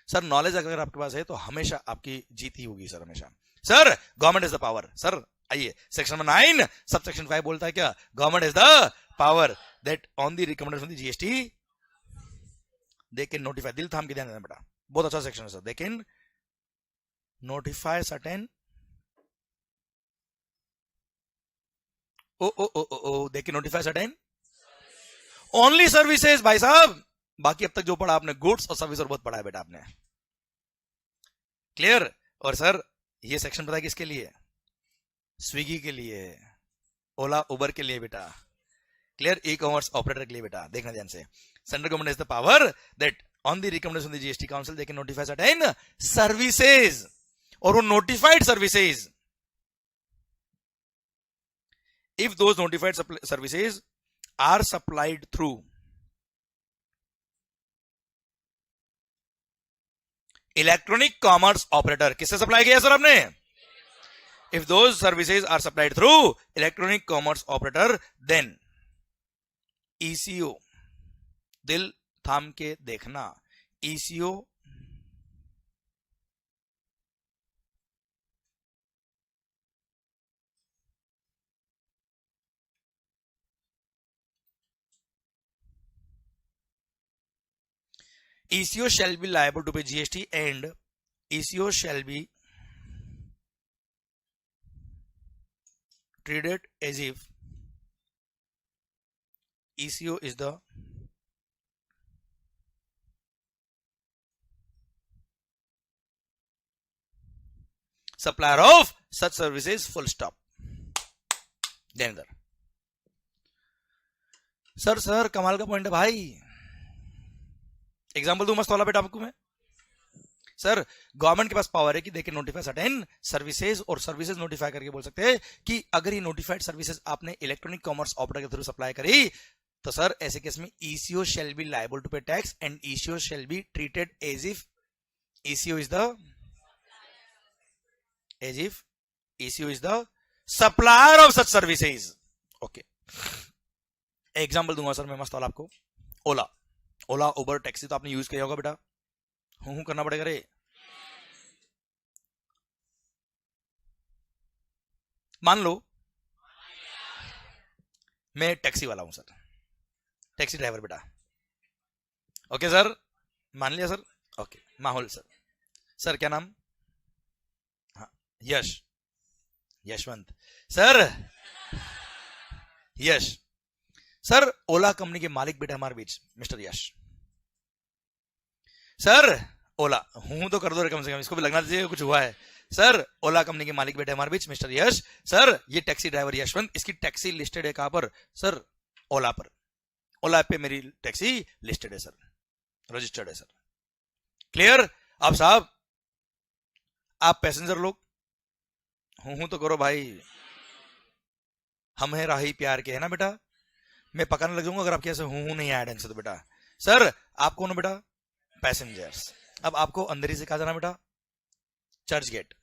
सर, नॉलेज अगर आपके पास है तो हमेशा आपकी जीत ही होगी सर, हमेशा। Sir government is the power. Sir आइए, सेक्शन नंबर 9 सब सेक्शन 5 बोलता है क्या, government is the power that on the recommendation of the GST they can notify. दिल थाम के ध्यान देना बेटा, बहुत अच्छा सेक्शन है sir. They can notify certain they can notify certain only services. भाई साहब बाकी अब तक जो पढ़ा आपने गुड्स और सर्विस और बहुत पढ़ा है बेटा आपने, क्लियर। और सर ये सेक्शन पता है किसके लिए, स्विगी के लिए, ओला उबर के लिए बेटा, क्लियर, ई कॉमर्स ऑपरेटर के लिए बेटा। देखना ध्यान से, central government is the power that on the recommendation of the GST council they can notify certain services, और वो notified services, if those notified services are supplied through electronic commerce operator, किससे सप्लाई किया सर आपने, if those services are supplied through electronic commerce operator then ECO, दिल थाम के देखना, ECO ECO shall be liable to pay GST and ECO shall be treated as if ECO is the supplier of such services, full stop। देंदर सर, सर कमाल का पॉइंट है भाई। एग्जांपल दूं मस्त वाला बेटा आपको मैं। सर गवर्नमेंट के पास पावर है कि they can notify certain services, और सर्विसेज नोटिफाई करके बोल सकते हैं कि अगर ये नोटिफाइड सर्विसेज आपने इलेक्ट्रॉनिक कॉमर्स ऑपरेटर के थ्रू सप्लाई करी तो सर ऐसे केस में ECO shall be liable to pay tax and ECO shall be treated as if ECO is the supplier of such services। Okay, example दूंगा सर मैं मस्त वाला आपको। ओला उबर टैक्सी तो आपने यूज किया होगा बेटा, हूं करना पड़ेगा रे। मान लो मैं टैक्सी वाला हूं सर, टैक्सी ड्राइवर बेटा, ओके सर, मान लिया सर, ओके। माहौल सर, सर क्या नाम, हाँ यशवंत सर, यश सर, ओला कंपनी के मालिक बेटा हमारे बीच मिस्टर यश। सर ओला हूं तो कर दो कम से कम, इसको भी लगना चाहिए कुछ हुआ है। सर ओला कंपनी के मालिक बेटे हमारे बीच मिस्टर यश। सर ये टैक्सी ड्राइवर यशवंत, इसकी टैक्सी लिस्टेड है कहां पर सर, ओला पर। ओला पे मेरी टैक्सी लिस्टेड है सर, रजिस्टर्ड है सर, क्लियर। अब साहब आप पैसेंजर लोग हूं तो करो भाई, हम है राही प्यार के, है ना बेटा। मैं पकाने लग जाऊंगा अगर आपके ऐसे हूं नहीं आया ढंग से तो बेटा। सर आप कौन हो बेटा, पैसेंजर्स। अब आपको अंदर ही से कहा जाना बेटा, चर्च गेट,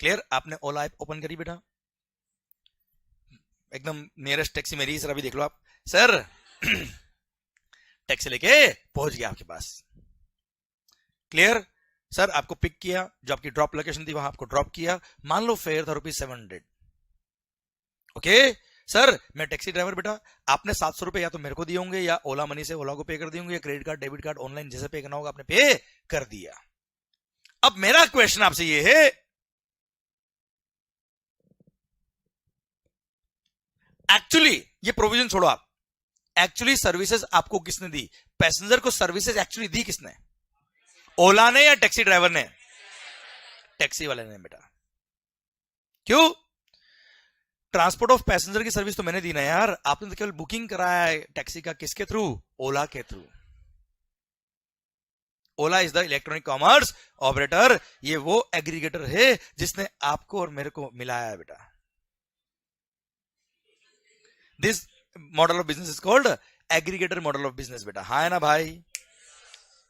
क्लियर। आपने ओला ऐप ओपन करी बेटा, एकदम नियरेस्ट टैक्सी मेरी सर, अभी देख लो आप सर टैक्सी लेके पहुंच गया आपके पास, क्लियर। सर आपको पिक किया, जो आपकी ड्रॉप लोकेशन थी वहां आपको ड्रॉप किया, मान लो फेयर था ₹700, ओके। सर मैं टैक्सी ड्राइवर बेटा, आपने 700 रुपए या तो मेरे को दिए होंगे या ओला मनी से ओला को पे कर दिए होंगे, या credit card debit card online जैसे पे करना होगा आपने पे कर दिया। अब मेरा क्वेश्चन आपसे ये है, एक्चुअली ये प्रोविजन छोड़ो आप, एक्चुअली सर्विसेज आपको किसने दी, पैसेंजर को सर्विसेज एक्चुअली दी किसने, ओला ने या टैक्सी ड्राइवर ने, टैक्सी वाले ने बेटा। क्यों, ट्रांसपोर्ट ऑफ पैसेंजर की सर्विस तो मैंने दी ना यार, आपने तो केवल बुकिंग कराया है टैक्सी का, किसके थ्रू, ओला के through. Ola is the electronic commerce operator, ये वो एग्रीगेटर है जिसने आपको और मेरे को मिलाया है बेटा। This model of business is called aggregator model of business बेटा, हाँ है ना भाई,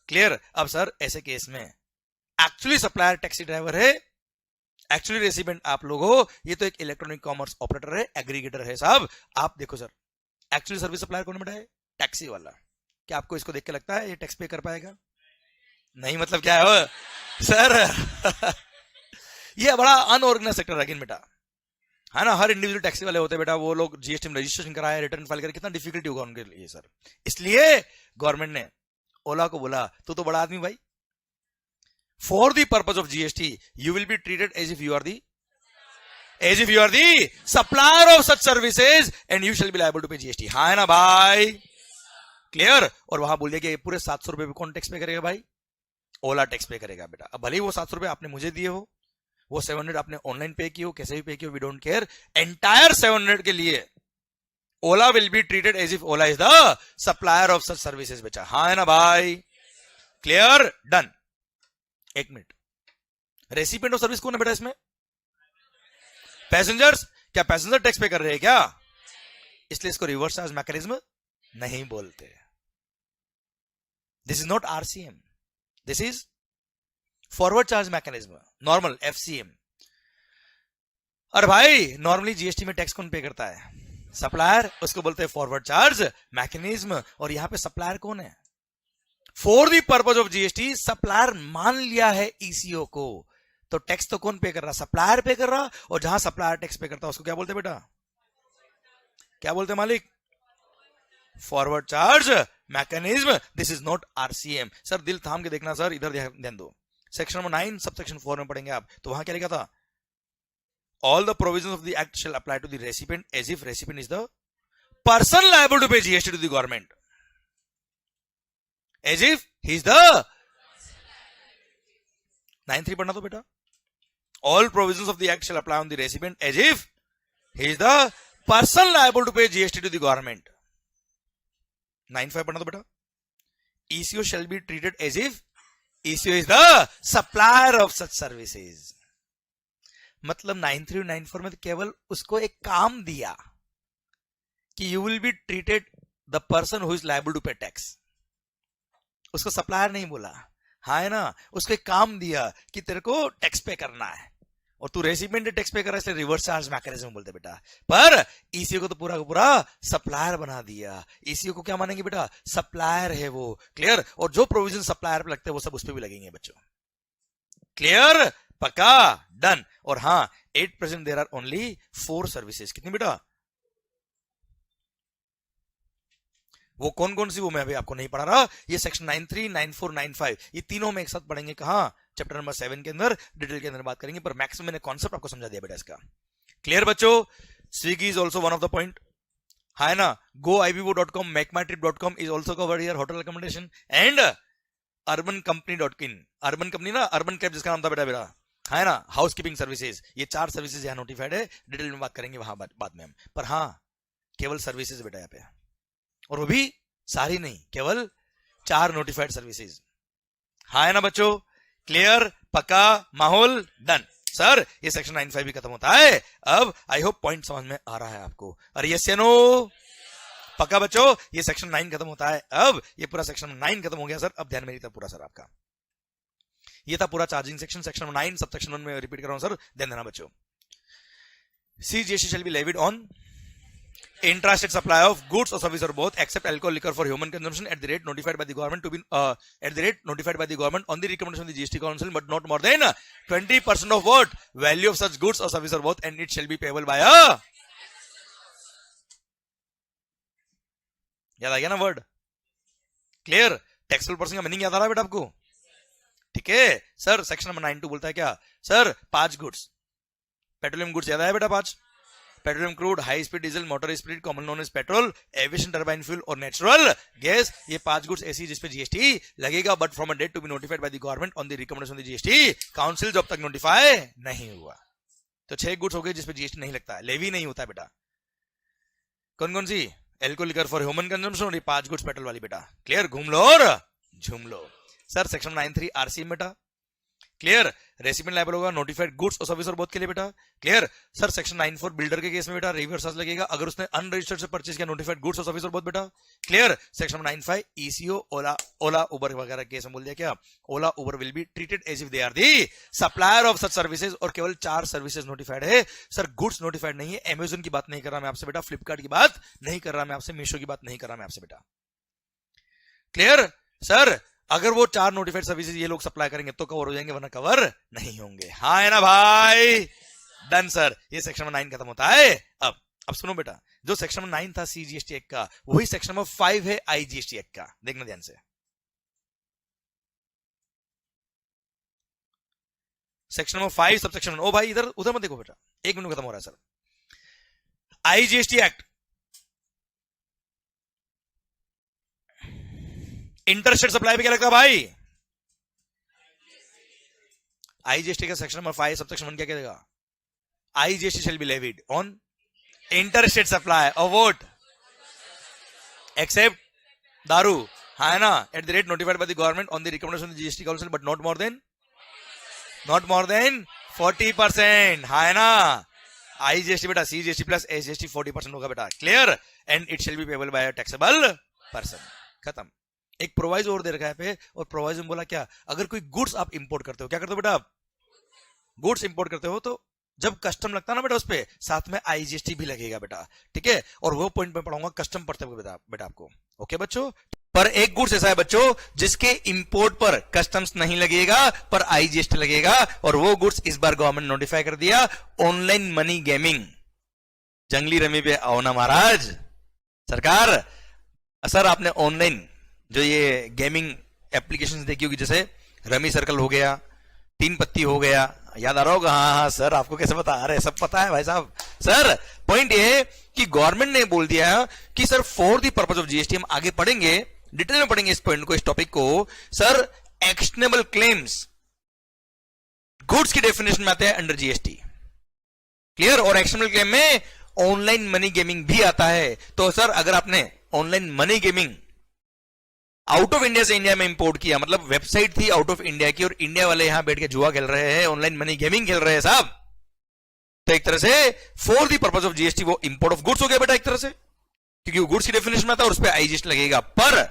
क्लियर। अब सर ऐसे केस में एक्चुअली सप्लायर टैक्सी ड्राइवर है, एक्चुअली रेसिडेंट आप लोग हो, ये तो एक इलेक्ट्रॉनिक कॉमर्स ऑपरेटर है, एग्रीगेटर है साहब। आप देखो सर, एक्चुअली सर्विस सप्लायर कौन बेटा है? टैक्सी वाला। क्या आपको इसको देख के लगता है ये टैक्स पे कर पाएगा? नहीं, मतलब क्या है सर ये बड़ा अनऑर्गेनाइज सेक्टर है बेटा, है ना। हर इंडिविजुअल टैक्सी वाले होते हैं बेटा, वो लोग जीएसटी में रजिस्ट्रेशन कराए, रिटर्न फाइल करें, कितना डिफिकल्टी होगा उनके लिए सर। इसलिए गवर्नमेंट ने ओला को बोला तू तो बड़ा आदमी भाई, for the purpose of GST you will be treated as if you are the supplier of such services and you shall be liable to pay GST. हाँ है ना भाई, क्लियर। और वहां बोल दिया कि पूरे 700 रुपए कौन टैक्स पे करेगा भाई? ओला टैक्स पे करेगा बेटा। अब भले ही वो 700 रुपए आपने मुझे दिए हो, वो 700 आपने ऑनलाइन पे किए हो, कैसे भी पे किए हो, वी डोंट केयर। एंटायर 700 के लिए Ola will be treated as if Ola is the supplier of such services बेटा। हाँ है ना भाई, क्लियर, डन। एक मिनट, रेसिपिएंट ऑफ सर्विस कौन है बेटा इसमें? पैसेंजर्स। क्या पैसेंजर टैक्स पे कर रहे हैं क्या? इसलिए इसको रिवर्स चार्ज मैकेनिज्म नहीं बोलते। This is not RCM, this is forward charge mechanism, normal FCM. और भाई नॉर्मली जीएसटी में टैक्स कौन पे करता है? सप्लायर, उसको बोलते हैं फॉरवर्ड चार्ज मैकेनिज्म। और यहां पे सप्लायर कौन है? For the purpose of GST supplier मान लिया है ईसीओ को, तो टैक्स तो कौन पे कर रहा? सप्लायर पे कर रहा। और जहां सप्लायर टैक्स पे करता है उसको क्या बोलते बेटा? क्या बोलते मालिक? Forward charge mechanism. This is not RCM. Sir दिल थाम के देखना सर, इधर ध्यान दो। सेक्शन नंबर 9 सब सेक्शन 4 में पढ़ेंगे आप, तो वहां क्या लिखा था? All the provisions of the act shall apply to the recipient as if recipient is the person liable to pay GST to the government, as if he is the 9(3) पढ़ना तो बेटा। All provisions of the act shall apply on the recipient as if he is the person liable to pay GST to the government. 9(5) पढ़ना तो बेटा। ECO shall be treated as if eco is the supplier of such services. मतलब 9(3) और 9(4) में तो केवल उसको एक काम दिया कि you will be treated the person who is liable to pay tax, उसको सप्लायर नहीं बोला। हाँ है ना, उसको एक काम दिया कि तेरे को टैक्स पे करना है और तू रेसिपिएंट टैक्स पे कर रहा है, इसलिए रिवर्स चार्ज मैकेनिज्म बोलते बेटा। पर ईसीओ को तो पूरा का पूरा सप्लायर बना दिया। ईसीओ को क्या मानेंगे बेटा? सप्लायर है वो, क्लियर। और जो प्रोविजन सप्लायर पे लगते हैं वो सब उस पे भी लगेंगे बच्चों, क्लियर, पक्का, डन। और हाँ, 8% देयर आर ओनली 4 सर्विसेज। कितनी बेटा? वो कौन कौन सी, वो मैं अभी आपको नहीं पढ़ा रहा। ये सेक्शन 9(3), 9(4), 9(5 ये तीनों में एक साथ पढ़ेंगे। कहां? चैप्टर नंबर 7 के अंदर डिटेल के अंदर बात करेंगे, पर मैक्सिमम मैंने कॉन्सेप्ट आपको समझा दिया बेटा इसका, क्लियर बच्चों। Swiggy is also one of the point, है ना। goibibo.com, makeMyTrip.com is also covered here, hotel accommodation. And urbancompany.in, urban company ना, अर्बन कैब जिसका नाम था बेटा मेरा, है ना, हाउस कीपिंग सर्विसेज। ये 4 सर्विसेज यहाँ नोटिफाइड है, डिटेल में बात करेंगे वहां बाद में हम। पर हाँ, केवल सर्विसेज बेटा यहाँ पे, और वो भी सारी नहीं, केवल 4 नोटिफाइड सर्विसेज। हाँ है ना बच्चों, क्लियर, पक्का, माहौल, डन। सर ये सेक्शन 9(5) भी खत्म होता है। अब आई होप पॉइंट समझ में आ रहा है आपको। अरे यस या नो? पक्का बच्चों, ये सेक्शन 9 खत्म होता है। अब ये पूरा सेक्शन 9 खत्म हो गया सर। अब ध्यान मेरी तरफ पूरा सर आपका, ये था पूरा charging section, section 9। Sub section 1 में रिपीट कर रहा हूं सर, ध्यान देना बच्चों। CGST shall be levied on intrastate supply of goods or service or both except alcohol liquor for human consumption at the rate notified by the government to be at the rate notified by the government on the recommendation of the GST council, but not more than 20% of what value of such goods or service or both, and it shall be payable by a, याद आ गया ना वर्ड, क्लियर। टैक्सेबल पर्सन का मीनिंग याद आ रहा है बेटा आपको? ठीक है सर। सेक्शन नंबर 9(2) बोलता है क्या सर? 5 गुड्स, पेट्रोलियम गुड्स याद आया बेटा? 5, petroleum crude, high speed diesel, motor spirit common known as petrol, aviation turbine fuel और नेचुरल गैस। ये 5 गुड्स ऐसी जिसपे जीएसटी लगेगा, but from a date to be notified by the government on the recommendation of the GST council, जब तक नोटिफाई नहीं हुआ। तो 6 गुड्स हो गए जिसपे जीएसटी नहीं लगता है, लेवी नहीं होता है बेटा। कौन कौन सी? Alcohol liquor for human consumption और ये 5 गुड्स पेट्रोल वाली बेटा, क्लियर। घूम लो और झूम लो। सर सेक्शन 9(3) आरसीएम बेटा, क्लियर। रेसिपिएंट लायबल होगा नोटिफाइड गुड्स और सर्विस और बोथ के लिए बेटा। Clear sir. सेक्शन 9(4) बिल्डर के केस में बेटा रिवर्स चार्ज लगेगा अगर उसने अनरजिस्टर्ड से परचेज किया नोटिफाइड गुड्स और सर्विस और बोथ बेटा। Clear. Section 9(5) ECO Ola Uber वगैरह केस में बोल दिया क्या, Ola Uber will be treated as if they are the supplier of such services, और केवल 4 सर्विसेज नोटिफाइड है सर, गुड्स नोटिफाइड नहीं है। अमेजन की बात नहीं कर रहा मैं आपसे बेटा, फ्लिपकार्ट की बात नहीं कर रहा मैं आपसे, मीशो की बात नहीं कर रहा मैं आपसे बेटा। Clear sir. अगर वो 4 नोटिफाइड सर्विसेज ये लोग सप्लाई करेंगे तो कवर हो जाएंगे, वरना कवर नहीं होंगे। हाँ है ना भाई, डन सर। ये सेक्शन नंबर 9 खत्म होता है। अब सुनो बेटा, जो सेक्शन नंबर 9 था सीजीएसटी एक्ट का, वही सेक्शन नंबर 5 है आईजीएसटी एक्ट का। देखना ध्यान से, सेक्शन नंबर 5 सबसेक्शन 1। ओ भाई इधर उधर मत देखो बेटा, 1 मिनट खत्म हो रहा है sir. IGST act interstate supply पे क्या लगता है भाई, आईजीएसटी का सेक्शन नंबर 5 सबसेक्शन 1 क्या कहेगा, IGST shall be levied on interstate supply of what except दारू, हाँ है ना, at the rate notified by the government on the recommendation of the GST council but not more than 40%, हाँ है ना। आईजीएसटी बेटा सीजीएसटी प्लस एसजीएसटी 40% होगा बेटा। Clear. And it shall be payable by a taxable person. खत्म। एक प्रोवाइजो और दे रखा है पे, और प्रोवाइजो में बोला क्या, अगर कोई गुड्स आप इंपोर्ट करते हो, क्या करते हो बेटा आप, गुड्स इंपोर्ट करते हो तो जब कस्टम लगता है ना बेटा, उस पे साथ में आईजीएसटी भी लगेगा बेटा। ठीक है, और वो पॉइंट में पढ़ाऊंगा कस्टम पढ़ते हुए बेटा आपको। ओके बच्चों, पर एक गुड्स ऐसा है बच्चों जिसके इंपोर्ट पर कस्टम्स नहीं लगेगा पर आईजीएसटी लगेगा, और वो गुड्स इस बार गवर्नमेंट नोटिफाई कर दिया, ऑनलाइन मनी गेमिंग। जंगली रमी पे आओ ना महाराज सरकार। सर आपने ऑनलाइन जो ये गेमिंग एप्लीकेशन देखी होगी, जैसे रमी सर्कल हो गया, 3 पत्ती हो गया, याद आ रहा होगा। हाँ सर आपको कैसे पता, अरे सब पता है भाई साहब। सर पॉइंट ये है कि गवर्नमेंट ने बोल दिया कि sir for the purpose of GST, हम आगे पढ़ेंगे डिटेल में पढ़ेंगे इस पॉइंट को, इस टॉपिक को। सर एक्शनेबल क्लेम्स गुड्स की डेफिनेशन में आते हैं अंडर जीएसटी। क्लियर। और एक्शनेबल क्लेम में ऑनलाइन मनी गेमिंग भी आता है। तो सर अगर आपने online money gaming out of India से इंडिया में इंपोर्ट किया, मतलब वेबसाइट थी आउट ऑफ इंडिया की और इंडिया वाले यहां बैठ के जुआ खेल रहे हैं, ऑनलाइन मनी गेमिंग खेल रहे हैं साहब, तो एक तरह से for the purpose of GST वो इंपोर्ट ऑफ गुड्स हो गया बेटा एक तरह से, क्योंकि वो गुड्स की डेफिनेशन में आता है और उस पर आईजीएसटी लगेगा। पर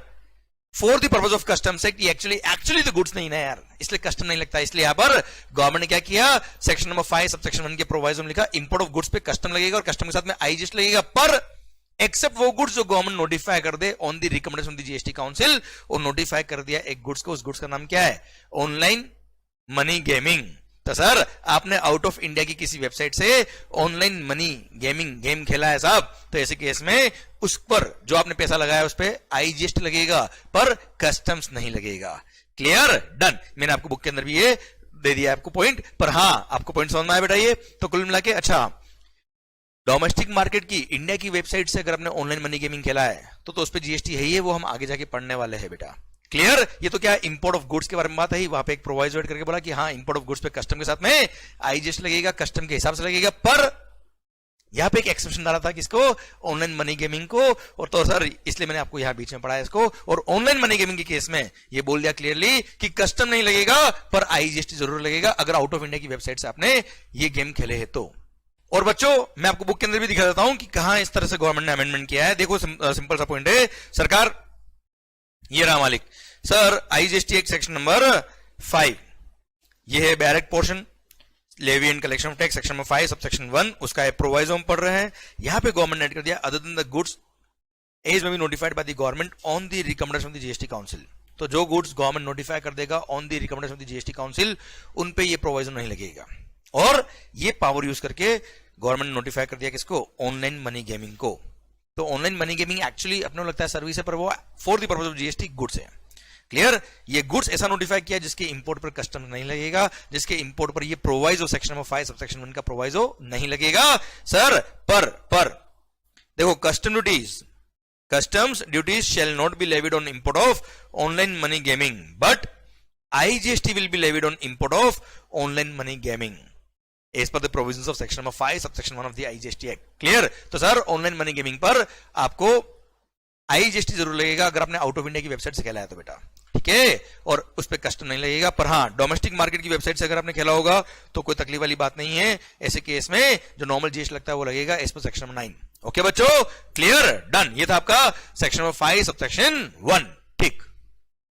for the purpose of customs act actually तो गुड्स नहीं ना यार, इसलिए कस्टम नहीं लगता। इसलिए यहां पर गवर्नमेंट ने क्या किया, सेक्शन नंबर 5 सबसेक्शन 1 के प्रोविजन में लिखा इंपोर्ट ऑफ गुड्स पे कस्टम लगेगा और कस्टम के साथ में आईजीएसटी लगेगा, पर एक्सेप्ट वो गुड्स जो गवर्नमेंट नोटिफाई कर दे on the recommendation of the GST council. और नोटिफाई कर दिया एक गुड्स को, उस गुड्स का नाम क्या है, ऑनलाइन मनी गेमिंग। तो सर आपने आउट ऑफ इंडिया की किसी वेबसाइट से ऑनलाइन मनी गेमिंग गेम खेला है साहब, तो ऐसे केस में उस पर जो आपने पैसा लगाया उस पर आईजीएसटी लगेगा पर कस्टम्स नहीं लगेगा। Clear, done. मैंने आपको बुक के अंदर भी ये दे दिया आपको पॉइंट, पर हाँ आपको पॉइंट समझ में आया बेटा ये। तो कुल मिला के अच्छा, डोमेस्टिक मार्केट की इंडिया की वेबसाइट से अगर आपने ऑनलाइन मनी गेमिंग खेला है तो उस पर जीएसटी है ही है, वो हम आगे जाके पढ़ने वाले हैं बेटा। क्लियर। ये तो क्या इंपोर्ट ऑफ गुड्स के बारे में बात है, वहां पे एक प्रोवाइजो ऐड करके बोला कि हाँ इंपोर्ट ऑफ गुड्स पे कस्टम के साथ में आईजीएसटी लगेगा, कस्टम के हिसाब से लगेगा, पर यहां पे एक एक्सेप्शन डाला था किसको, ऑनलाइन मनी गेमिंग को। और तो सर इसलिए मैंने आपको यहां बीच में पढ़ाया इसको। और ऑनलाइन मनी गेमिंग के केस में ये बोल दिया क्लियरली कि कस्टम नहीं लगेगा पर आईजीएसटी जरूर लगेगा अगर आउट ऑफ इंडिया की वेबसाइट से आपने ये गेम खेले है तो। और बच्चों मैं आपको बुक के अंदर भी दिखा देता हूं कि कहां इस तरह से गवर्नमेंट ने अमेंडमेंट किया है। देखो सिंपल सा पॉइंट है सरकार, ये रहा मालिक sir, IGST act section number 5, ये है direct portion levy and collection of tax, section number 5 subsection 1, उसका प्रोवाइजो हम पढ़ रहे हैं। यहां पे गवर्नमेंट ने ऐड कर दिया other than the goods as may be notified by the government on the recommendation of the GST council. तो जो गुड्स गवर्नमेंट नोटिफाई कर देगा on the recommendation of the GST council, उन पे ये प्रोवाइजो नहीं लगेगा। और ये पावर यूज करके गवर्नमेंट ने नोटिफाई कर दिया किसको, ऑनलाइन मनी गेमिंग को। तो ऑनलाइन मनी गेमिंग एक्चुअली अपने को लगता है सर्विस है, पर वो for the purpose of GST goods है। क्लियर। ये गुड्स ऐसा नोटिफाई किया जिसके इंपोर्ट पर कस्टम नहीं लगेगा, जिसके इंपोर्ट पर ये प्रोवाइजो सेक्शन नंबर 5 सबसेक्शन 1 का प्रोवाइजो नहीं लगेगा सर। पर देखो customs duties shall not be levied on import of online money gaming, but IGST will be levied on import of online money gaming as per the provisions of section number 5 subsection 1 of the IGST act. Clear. तो सर ऑनलाइन मनी गेमिंग पर आपको आईजीएसटी जरूर लगेगा अगर आपने आउट ऑफ इंडिया की वेबसाइट से खेला है तो बेटा। ठीक है, और उस पर कस्टम नहीं लगेगा। पर हाँ, डोमेस्टिक मार्केट की वेबसाइट से अगर आपने खेला होगा तो कोई तकलीफ वाली बात नहीं है। ऐसे केस में जो नॉर्मल जीएसटी लगता है वो लगेगा as per section number 9। Okay बच्चों, क्लियर, डन। ये था आपका सेक्शन नंबर 5 सबसेक्शन 1। ठीक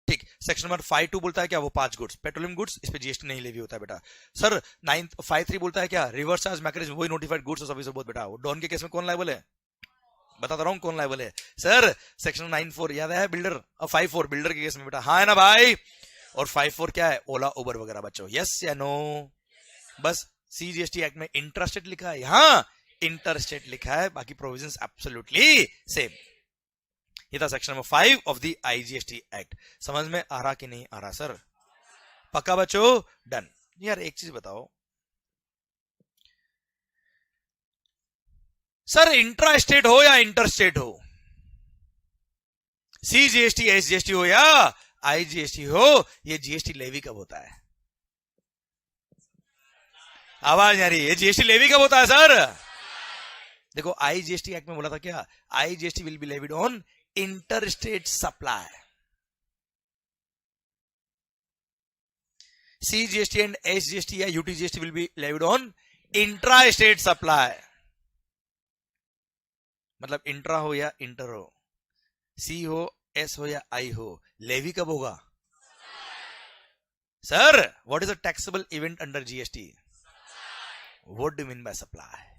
ठीक। सेक्शन नंबर 5.2 बोलता है क्या, वो 5 गुड्स, पेट्रोलियम गुड्स, इस पे जीएसटी नहीं लेवी होता है बेटा। सर 9.5.3 बोलता है क्या, रिवर्स चार्ज मैकेनिज्म, वही नोटिफाइड गुड्स और सर्विस बहुत बेटा। वो डॉन के केस में कौन लायबल है, बताता रहा हूं कौन लायबल है। सर सेक्शन 9.4 याद है बिल्डर, और 5.4 बिल्डर के केस में बेटा, हाँ है ना भाई। और 5.4 क्या है, ओला उबर वगैरह बच्चों, यस या नो। बस सीजीएसटी एक्ट में इंटरस्टेट लिखा है, यहां इंटरस्टेट लिखा है, बाकी प्रोविजंस एब्सोल्युटली सेम। ये था section number 5 of the IGST act. समझ में आ रहा कि नहीं आ रहा सर, पक्का बच्चों, डन। यार एक चीज बताओ सर, इंट्रा स्टेट हो या इंटर स्टेट हो, सीजीएसटी एसजीएसटी हो या आईजीएसटी हो, ये जीएसटी लेवी कब होता है, आवाज नहीं आ रही, ये जीएसटी लेवी कब होता है सर। देखो आईजीएसटी एक्ट में बोला था क्या, IGST will be levied on interstate supply, CGST and SGST या UTGST will be levied on intra state supply. मतलब इंट्रा हो या इंटर हो, सी हो एस हो या आई हो, लेवी कब होगा sir. What is a taxable event under GST, what do mean by supply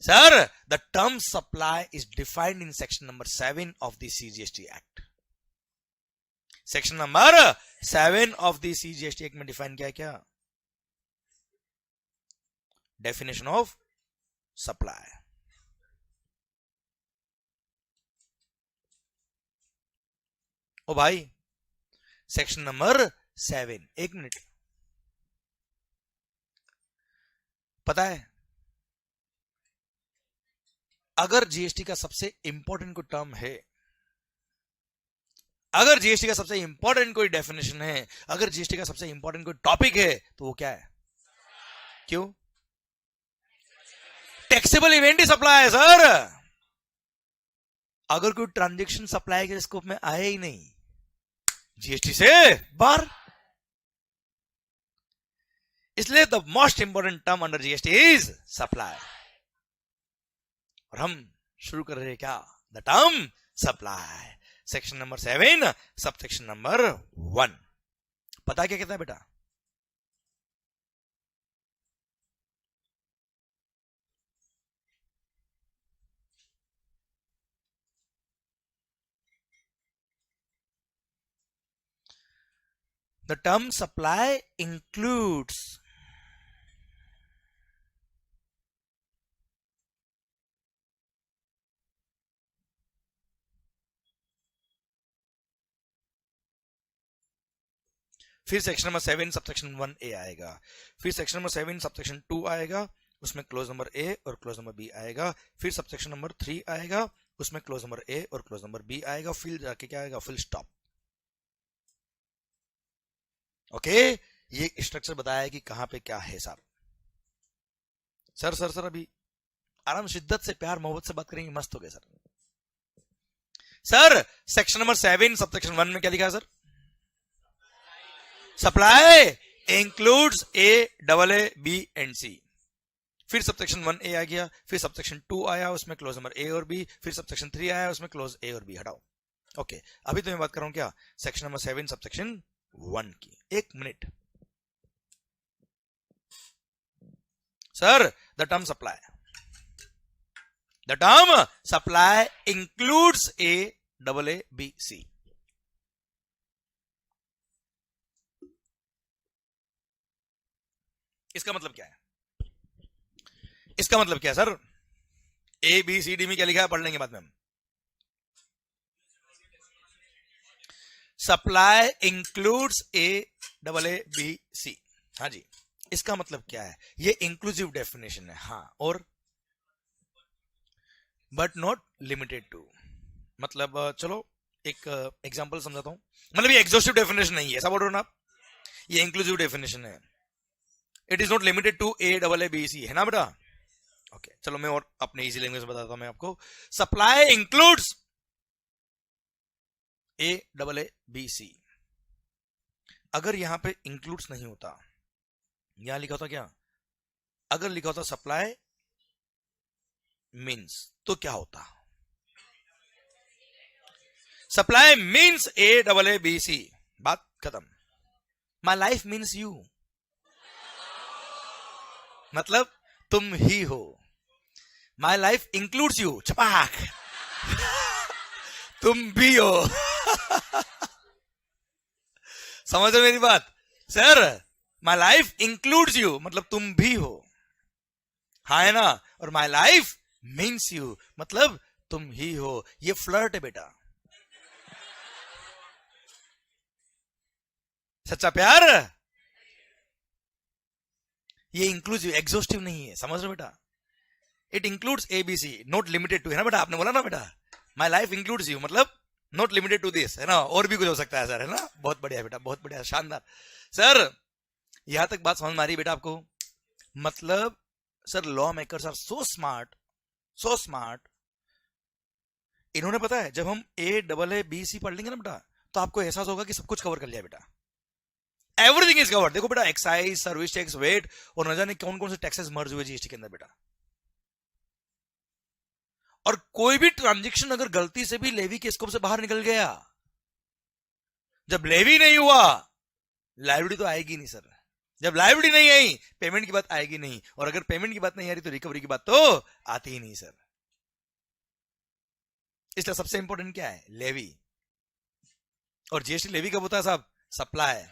sir. The term supply is defined in section number 7 of the CGST act. Section number 7 of the CGST act में डिफाइन किया क्या, डेफिनेशन ऑफ सप्लाई। ओ भाई सेक्शन नंबर 7, एक मिनट, पता है अगर जीएसटी का सबसे इंपॉर्टेंट कोई टर्म है, अगर जीएसटी का सबसे इंपॉर्टेंट कोई डेफिनेशन है, अगर जीएसटी का सबसे इंपॉर्टेंट कोई टॉपिक है, तो वो क्या है, क्यों, टैक्सेबल इवेंट ही सप्लाई है सर। अगर कोई ट्रांजैक्शन सप्लाई के स्कोप में आए ही नहीं, जीएसटी से बाहर, इसलिए the most important term under GST is supply. और हम शुरू कर रहे हैं क्या, the term supply, section number 7 sub section number 1। पता क्या कहता है बेटा, the term supply includes फिर सेक्शन नंबर 7 सबसेक्शन 1A आएगा, फिर सेक्शन नंबर 7 सबसेक्शन 2 आएगा, उसमें क्लोज नंबर A और क्लोज नंबर B आएगा, फिर सबसेक्शन नंबर 3 आएगा, उसमें क्लोज नंबर A और क्लोज नंबर B आएगा, फिर जाके क्या आएगा, फुल स्टॉप। ओके, ये स्ट्रक्चर बताया है कि कहां पे क्या है साहब। सर सर सर अभी आराम शिद्दत से प्यार मोहब्बत से बात करेंगे, मस्त हो गए sir. Sir section number 7 subsection 1 में क्या लिखा है sir, supply includes A, B and C। फिर सबसेक्शन 1A आ गया, फिर सबसेक्शन 2 आया, उसमें क्लोज नंबर A और B, फिर सबसेक्शन 3 आया, उसमें क्लोज A और B। हटाओ। ओके, अभी तो मैं बात कर रहा हूं क्या, सेक्शन नंबर 7 सबसेक्शन 1 की। एक minute sir, the term supply includes A, B, C। इसका मतलब क्या है, इसका मतलब क्या है sir, A, B, C, D में क्या लिखा है पढ़ लेंगे बाद में हम। Supply includes A, B, C। हाँ जी, इसका मतलब क्या है, ये इंक्लूसिव डेफिनेशन है, हाँ, और बट नॉट लिमिटेड टू। मतलब चलो एक एग्जांपल समझाता हूं, मतलब ये एग्जॉस्टिव डेफिनेशन नहीं है, ऐसा बोल रहे हो ना आप, ये इंक्लूसिव डेफिनेशन है। It is not limited to A, B, C, है ना बेटा। ओके, चलो मैं और अपने इजी लैंग्वेज में बताता हूं मैं आपको। Supply includes A AA BC, अगर यहां पे इंक्लूड्स नहीं होता, यहां लिखा होता क्या, अगर लिखा होता सप्लाई मीन्स, तो क्या होता, सप्लाई मीन्स AABC, बात खत्म। माई लाइफ मीन्स यू, मतलब तुम ही हो। माई लाइफ इंक्लूड्स यू, छपाक तुम भी हो समझ रहे मेरी बात sir, my life includes you मतलब तुम भी हो, हाँ है ना, और माई लाइफ मीन्स यू मतलब तुम ही हो। ये फ्लर्ट है बेटा, सच्चा प्यार, ये इंक्लूसिव एग्जॉस्टिव नहीं है, समझ रहे बेटा। It includes ABC, not limited to, है ना बेटा, आपने बोला ना बेटा, माई लाइफ इंक्लूड्स यू मतलब नॉट लिमिटेड टू दिस, है ना, और भी कुछ हो सकता है सर, है ना। बहुत बढ़िया बेटा, बहुत बढ़िया, शानदार सर। यहां तक बात समझ में आ रही है बेटा आपको, मतलब sir law makers are so smart, so smart. इन्होंने पता है जब हम AABC पढ़ लेंगे ना बेटा, तो आपको एहसास होगा कि सब कुछ कवर कर लिया बेटा, एवरीथिंग इज कवर्ड। देखो बेटा, एक्साइज, सर्विस टैक्स, वेट, और न जाने कौन कौन से टैक्सेस मर्ज हुए जीएसटी के अंदर बेटा। और कोई भी ट्रांजैक्शन अगर गलती से भी लेवी के स्कोप से बाहर निकल गया, जब लेवी नहीं हुआ लायबिलिटी तो आएगी नहीं सर, जब लायबिलिटी नहीं आई पेमेंट की बात आएगी नहीं, और अगर पेमेंट की बात नहीं आ रही तो रिकवरी की बात तो आती ही नहीं सर। इसलिए सबसे इंपॉर्टेंट क्या है, लेवी, और जीएसटी लेवी कब होता है साहब, सप्लाई,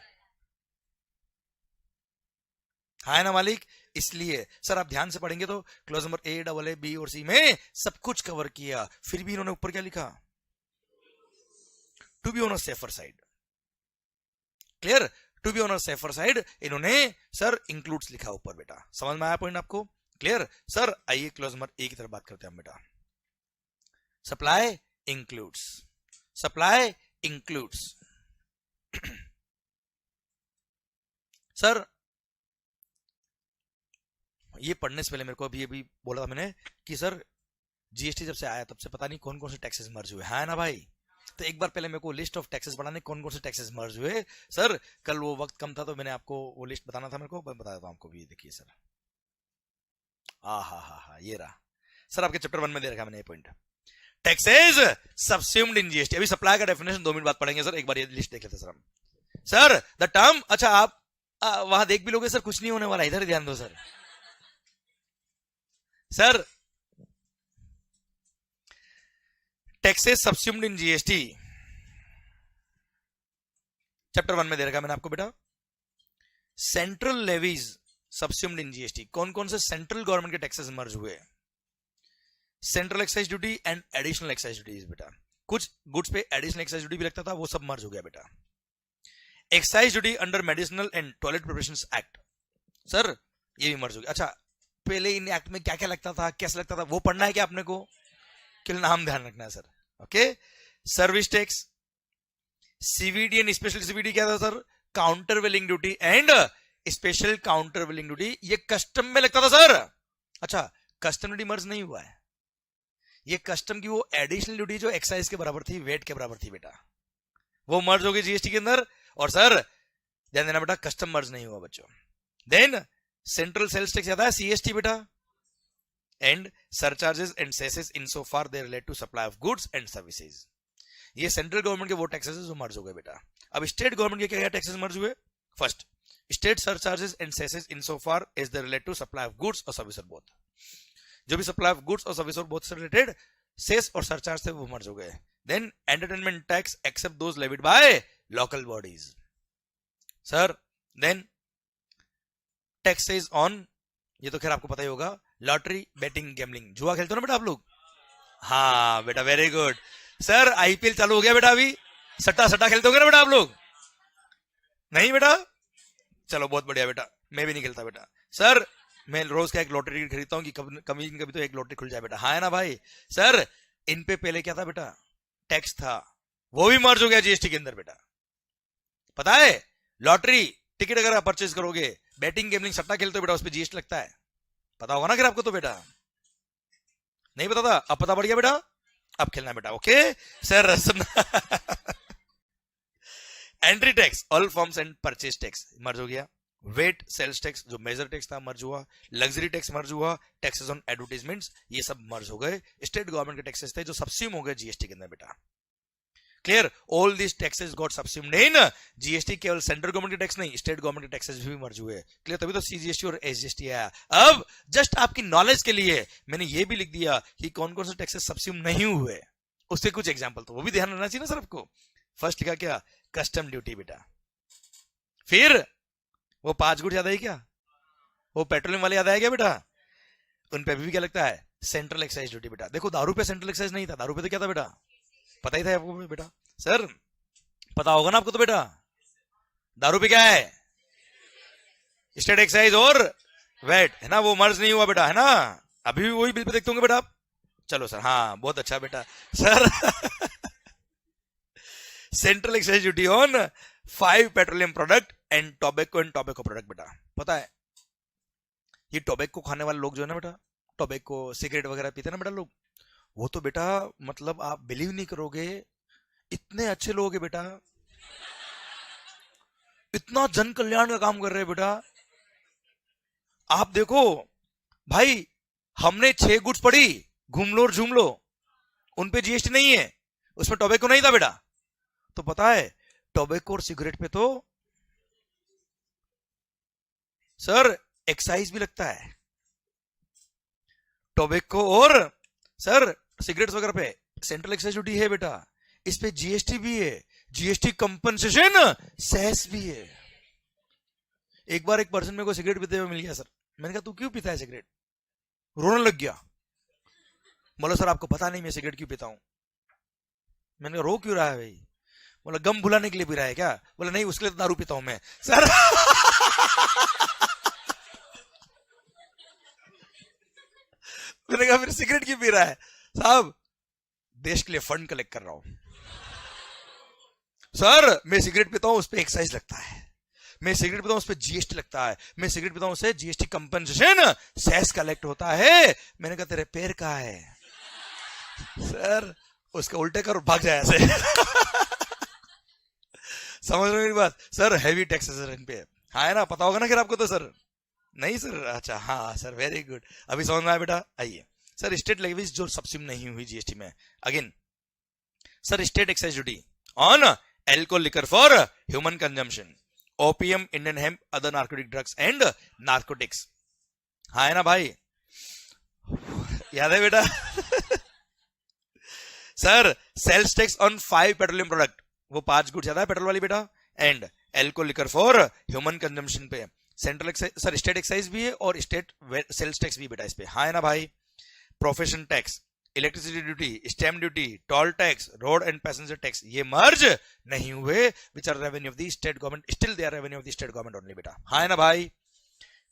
हाँ ना मालिक। इसलिए सर आप ध्यान से पढ़ेंगे तो clause number A AA B और C में सब कुछ कवर किया, फिर भी इन्होंने ऊपर क्या लिखा, to be on a safer side, clear, to be on a safer side इन्होंने सर इंक्लूड्स लिखा ऊपर बेटा। समझ में आया पॉइंट आपको, क्लियर सर। आइए क्लॉज नंबर A की तरफ बात करते हैं हम बेटा। Supply includes, supply includes sir ये पढ़ने से पहले मेरे को अभी अभी बोला था मैंने कि सर जीएसटी जब से आया तब से पता नहीं कौन कौन से टैक्सेस मर्ज हुए, है ना भाई। तो एक बार पहले मेरे को लिस्ट ऑफ टैक्सेस बनाने, कौन कौन से टैक्सेस मर्ज हुए सर। कल वो वक्त कम था तो मैंने आपको वो लिस्ट बताना था, मेरे को बता देता हूं आपको भी, देखिए सर, हा ये रहा सर, आपके चैप्टर 1 में दे रखा मैंने ये point, taxes subsumed in GST. अभी सप्लाई का डेफिनेशन 2 मिनट बाद पढ़ेंगे सर, एक बार ये लिस्ट देख लेते सर हम। सर द टर्म, अच्छा आप वहां देख भी लोगे सर, कुछ नहीं होने वाला, इधर ध्यान दो sir. Sir taxes subsumed in GST chapter 1 में दे रखा मैंने आपको बेटा। Central levies subsumed in GST, कौन कौन से सेंट्रल गवर्नमेंट के टैक्सेस मर्ज हुए, central excise duty and additional excise duty बेटा। कुछ गुड्स पे एडिशनल एक्साइज ड्यूटी भी लगता था, वो सब मर्ज हो गया बेटा। Excise duty under medicinal and toilet preparations act, sir ये भी मर्ज हो गया। अच्छा पहले इन एक्ट में क्या क्या लगता था, कैसे लगता था, वो पढ़ना है क्या आपने को, केवल नाम ध्यान रखना है sir, okay. Service tax, CVD and special CVD क्या था sir, countervailing duty and special countervailing duty, ये कस्टम में लगता था सर। अच्छा कस्टम ड्यूटी मर्ज नहीं हुआ है, ये कस्टम की वो एडिशनल ड्यूटी जो एक्साइज के बराबर थी, वेट के बराबर थी बेटा, वो मर्ज हो गई जीएसटी के अंदर। और सर ध्यान देना बेटा, कस्टम मर्ज नहीं हुआ बच्चों। देन सेंट्रल सेल्स टैक्स आता है सीएसटी बेटा, and surcharges and cesses in so far they relate to supply of goods and services, ये सेंट्रल गवर्नमेंट के वो टैक्सेस जो मर्ज हो गए बेटा। अब स्टेट गवर्नमेंट के क्या टैक्सेस मर्ज हुए, first state surcharges and cesses in so far as they relate to supply of goods और सर्विस और बोथ, जो भी सप्लाई ऑफ गुड्स और सर्विस और बोथ से रिलेटेड सेस और सरचार्ज थे वो मर्ज हो गए। Then entertainment tax except those levied by local bodies sir. Then taxes on, ये तो खैर आपको पता ही होगा, लॉटरी बेटिंग गैम्बलिंग, जुआ खेलते हो ना बेटा आप लोग, हाँ बेटा वेरी गुड सर। आईपीएल चालू हो गया बेटा, अभी सट्टा सट्टा खेलते हो ना बेटा आप लोग, नहीं बेटा, चलो बहुत बढ़िया बेटा, मैं भी नहीं खेलता बेटा सर, मैं रोज का एक लॉटरी टिकट खरीदता हूँ कि कभी कभी तो एक लॉटरी खुल जाए बेटा, हाँ है ना भाई। सर इन पे पहले क्या था बेटा, टैक्स था, वो भी मर्ज हो गया जीएसटी के अंदर बेटा, पता है। लॉटरी टिकट अगर आप परचेज करोगे, बैटिंग गैम्बलिंग सट्टा खेलते हो बेटा, उस पर जीएसटी लगता है, पता होगा ना कि आपको तो बेटा, नहीं पता था, अब पता पड़ गया बेटा, अब खेलना बेटा, okay sir entry tax, all forms and purchase tax merge हो गया। वेट सेल्स टैक्स जो मेजर टैक्स था मर्ज हुआ। लग्जरी टैक्स मर्ज हुआ। टैक्सेस ऑन एडवर्टाइजमेंट्स ये सब मर्ज हो गए। स्टेट गवर्नमेंट के टैक्सेस थे जो सबस्यूम हो गए जीएसटी के अंदर बेटा। Clear, all this taxes got subsumed in GST. केवल सेंट्रल गवर्नमेंट के टैक्स नहीं, स्टेट गवर्नमेंट के टैक्सेस भी मर्ज हुए। क्लियर, तभी तो सीजीएसटी और एसजीएसटी आया। अब जस्ट आपकी नॉलेज के लिए मैंने ये भी लिख दिया कि कौन कौन से टैक्सेस सबस्यूम नहीं हुए, उसके कुछ एग्जांपल तो वो भी ध्यान रखना चाहिए ना सर आपको। फर्स्ट लिखा क्या, कस्टम ड्यूटी बेटा। फिर वो 5 गुट याद है क्या, वो पेट्रोलियम वाले याद आया क्या बेटा, उन पे भी क्या लगता है, सेंट्रल एक्साइज ड्यूटी बेटा। देखो दारू पे सेंट्रल एक्साइज नहीं था, दारू पे तो क्या था बेटा, पता ही था आपको बेटा। सर पता होगा ना आपको तो बेटा, दारू पे क्या है, स्टेट एक्साइज और वेट है ना, वो मर्ज नहीं हुआ बेटा, है ना। अभी भी वही बिल पे देखते होंगे बेटा आप। चलो सर, हाँ बहुत अच्छा बेटा। Sir central excise duty on 5 petroleum product and tobacco product बेटा। पता है ये टोबैको खाने वाले लोग जो है ना बेटा, टोबैको सिगरेट वगैरह पीते ना बेटा लोग, वो तो बेटा मतलब आप बिलीव नहीं करोगे, इतने अच्छे लोग हैं बेटा, इतना जन कल्याण का काम कर रहे हैं बेटा। आप देखो भाई, हमने 6 गुड्स पढ़ी, घूम लो और झूम लो, उन पे जीएसटी नहीं है, उसमें टोबैको नहीं था बेटा। तो पता है टोबैको और सिगरेट पे तो सर एक्साइज भी लगता है, टोबैको और सर सिगरेट्स वगैरह पे सेंट्रल एक्साइज ड्यूटी है बेटा, इस पे जीएसटी भी है, जीएसटी कंपनसेशन सेस भी है। एक बार एक पर्सन मेरे को सिगरेट पीते हुए मिल गया सर, मैंने कहा तू क्यों पीता है सिगरेट, रोने लग गया। बोला सर आपको पता नहीं मैं सिगरेट क्यों पीता हूं। मैंने कहा रो क्यों रहा है भाई, बोला गम भुलाने के लिए पी रहा है क्या, बोला नहीं उसके लिए तो दारू पीता हूं मैं। सर मैंने कहा फिर सिगरेट क्यों पी रहा है, साहब देश के लिए फंड कलेक्ट कर रहा हूं। सर मैं सिगरेट पीता हूं उस पर एक्साइज लगता है, मैं सिगरेट पीता हूं उस पर जीएसटी लगता है, मैं सिगरेट पीता हूं उससे जीएसटी कंपनसेशन सेस कलेक्ट होता है। मैंने कहा तेरे पैर कहाँ है, सर उसका उल्टे कर भाग जाए ऐसे। समझ रहे मेरी बात। सर हैवी टैक्सेस इन पे, हाँ है ना, पता होगा ना फिर आपको तो सर, नहीं सर, अच्छा हाँ सर वेरी गुड, अभी समझ में आया बेटा। आइए सर, स्टेट लेवीज जो सबस्यूम नहीं हुई जीएसटी में, again sir state excise duty on alcohol liquor for human consumption, opium, Indian hemp, other narcotic drugs and narcotics, हाँ है ना भाई, याद है बेटा। Sir sales tax on 5 petroleum product, वो 5 गुड्स ज्यादा है पेट्रोल वाली बेटा, and alcohol liquor for human consumption पे central excise, sir state excise भी है और स्टेट सेल्स टैक्स भी बेटा इस पे, हाँ है ना भाई। Profession tax, electricity duty, stamp duty, toll tax, road and passenger tax, ये मर्ज नहीं हुए, which are revenue of the state government, still they are revenue of the state government only बेटा, हाँ है ना भाई।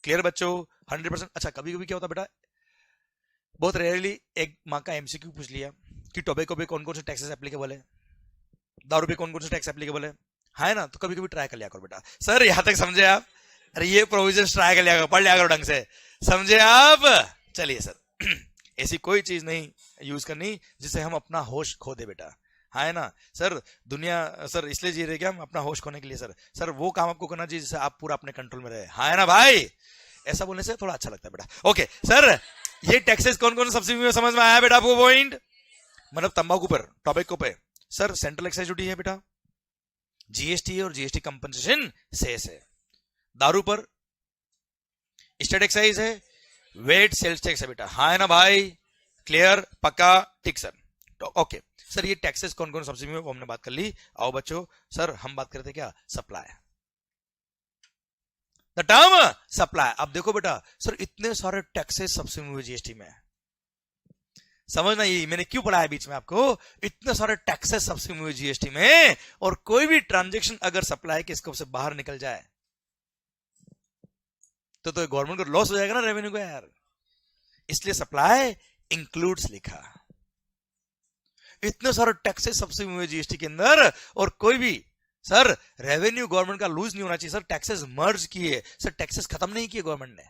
क्लियर बच्चों, 100%। अच्छा कभी कभी क्या होता बेटा, बहुत रेयरली एक माँ का एमसीक्यू पूछ लिया कि टोबैको पे कौन कौन से टैक्सेस एप्लीकेबल है, दारू पे कौन कौन से टैक्स एप्लीकेबल है ना, तो कभी कभी ट्राई कर लिया करो बेटा। सर यहां तक समझे आप, अरे ये प्रोविजन ट्राई कर लिया करो, पढ़ लिया करो ढंग से, समझे आप। चलिए सर, ऐसी कोई चीज नहीं यूज करनी जिससे हम अपना होश खो दे बेटा, हाँ है ना। सर दुनिया सर इसलिए जी रहे क्या, हम अपना होश खोने के लिए सर, सर वो काम आपको करना चाहिए जिससे आप पूरा अपने कंट्रोल में रहे, हाँ है ना भाई। ऐसा बोलने से थोड़ा अच्छा लगता है बेटा। ओके सर, ये टैक्सेस कौन कौन सब्सिडी में समझ में आया बेटा आपको पॉइंट, मतलब तंबाकू पर, टोबैको पे सर सेंट्रल एक्साइज ड्यूटी है बेटा, जीएसटी और जीएसटी कंपनसेशन सेस है, दारू पर स्टेट एक्साइज है, वेट सेल्स टैक्स है बेटा, हाँ है ना भाई। क्लियर, पक्का, ठीक सर। तो ओके सर, ये टैक्सेस कौन कौन सब्सिडी में वो हमने बात कर ली। आओ बच्चों, सर हम बात करते क्या, सप्लाई, द टर्म सप्लाई। अब देखो बेटा सर, इतने सारे टैक्सेस सब्सिडी में हुए जीएसटी में, समझना ये मैंने क्यों पढ़ाया बीच में आपको, इतने सारे टैक्सेस सब्सिडी में हुए जीएसटी में, और कोई भी ट्रांजेक्शन अगर सप्लाई के स्कोप से बाहर निकल जाए तो गवर्नमेंट को लॉस हो जाएगा ना, रेवेन्यू को यार, इसलिए सप्लाई इंक्लूड्स लिखा। इतने सारे टैक्सेस सब्सिडी में हुए जीएसटी के अंदर, और कोई भी सर रेवेन्यू गवर्नमेंट का लूज नहीं होना चाहिए। सर टैक्सेस मर्ज किए, सर टैक्सेस खत्म नहीं किए गवर्नमेंट ने,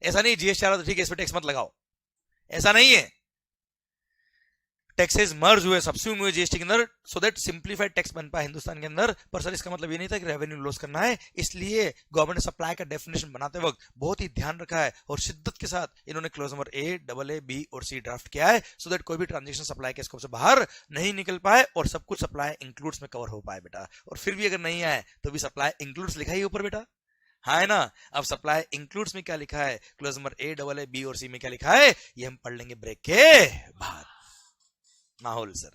ऐसा नहीं जीएसटी आ रहा तो ठीक है इस पर टैक्स मत लगाओ, ऐसा नहीं है। टैक्सेस मर्ज हुए, सब्स्यूम हुए जीएसटी के अंदर, सो दैट सिंप्लीफाइड टैक्स बन पाए हिंदुस्तान के अंदर। पर सर इसका मतलब ये नहीं था कि रेवेन्यू लॉस करना है, इसलिए गवर्नमेंट ने सप्लाई का डेफिनेशन बनाते वक्त बहुत ही ध्यान रखा है और शिद्दत के साथ इन्होंने clause number A, double A, B और सी ड्राफ्ट किया है, सो दैट कोई भी ट्रांजेक्शन सप्लाई के स्कोप से बाहर नहीं निकल पाए और सब कुछ सप्लाई इंक्लूड्स में कवर हो पाए बेटा। और फिर भी अगर नहीं आए तो भी सप्लाई इंक्लूड्स लिखा ही ऊपर बेटा, हाँ है ना। अब सप्लाई इंक्लूड्स में क्या लिखा है, clause number A, double A, B और सी में क्या लिखा है, ये हम पढ़ लेंगे ब्रेक के बाद। माहौल सर।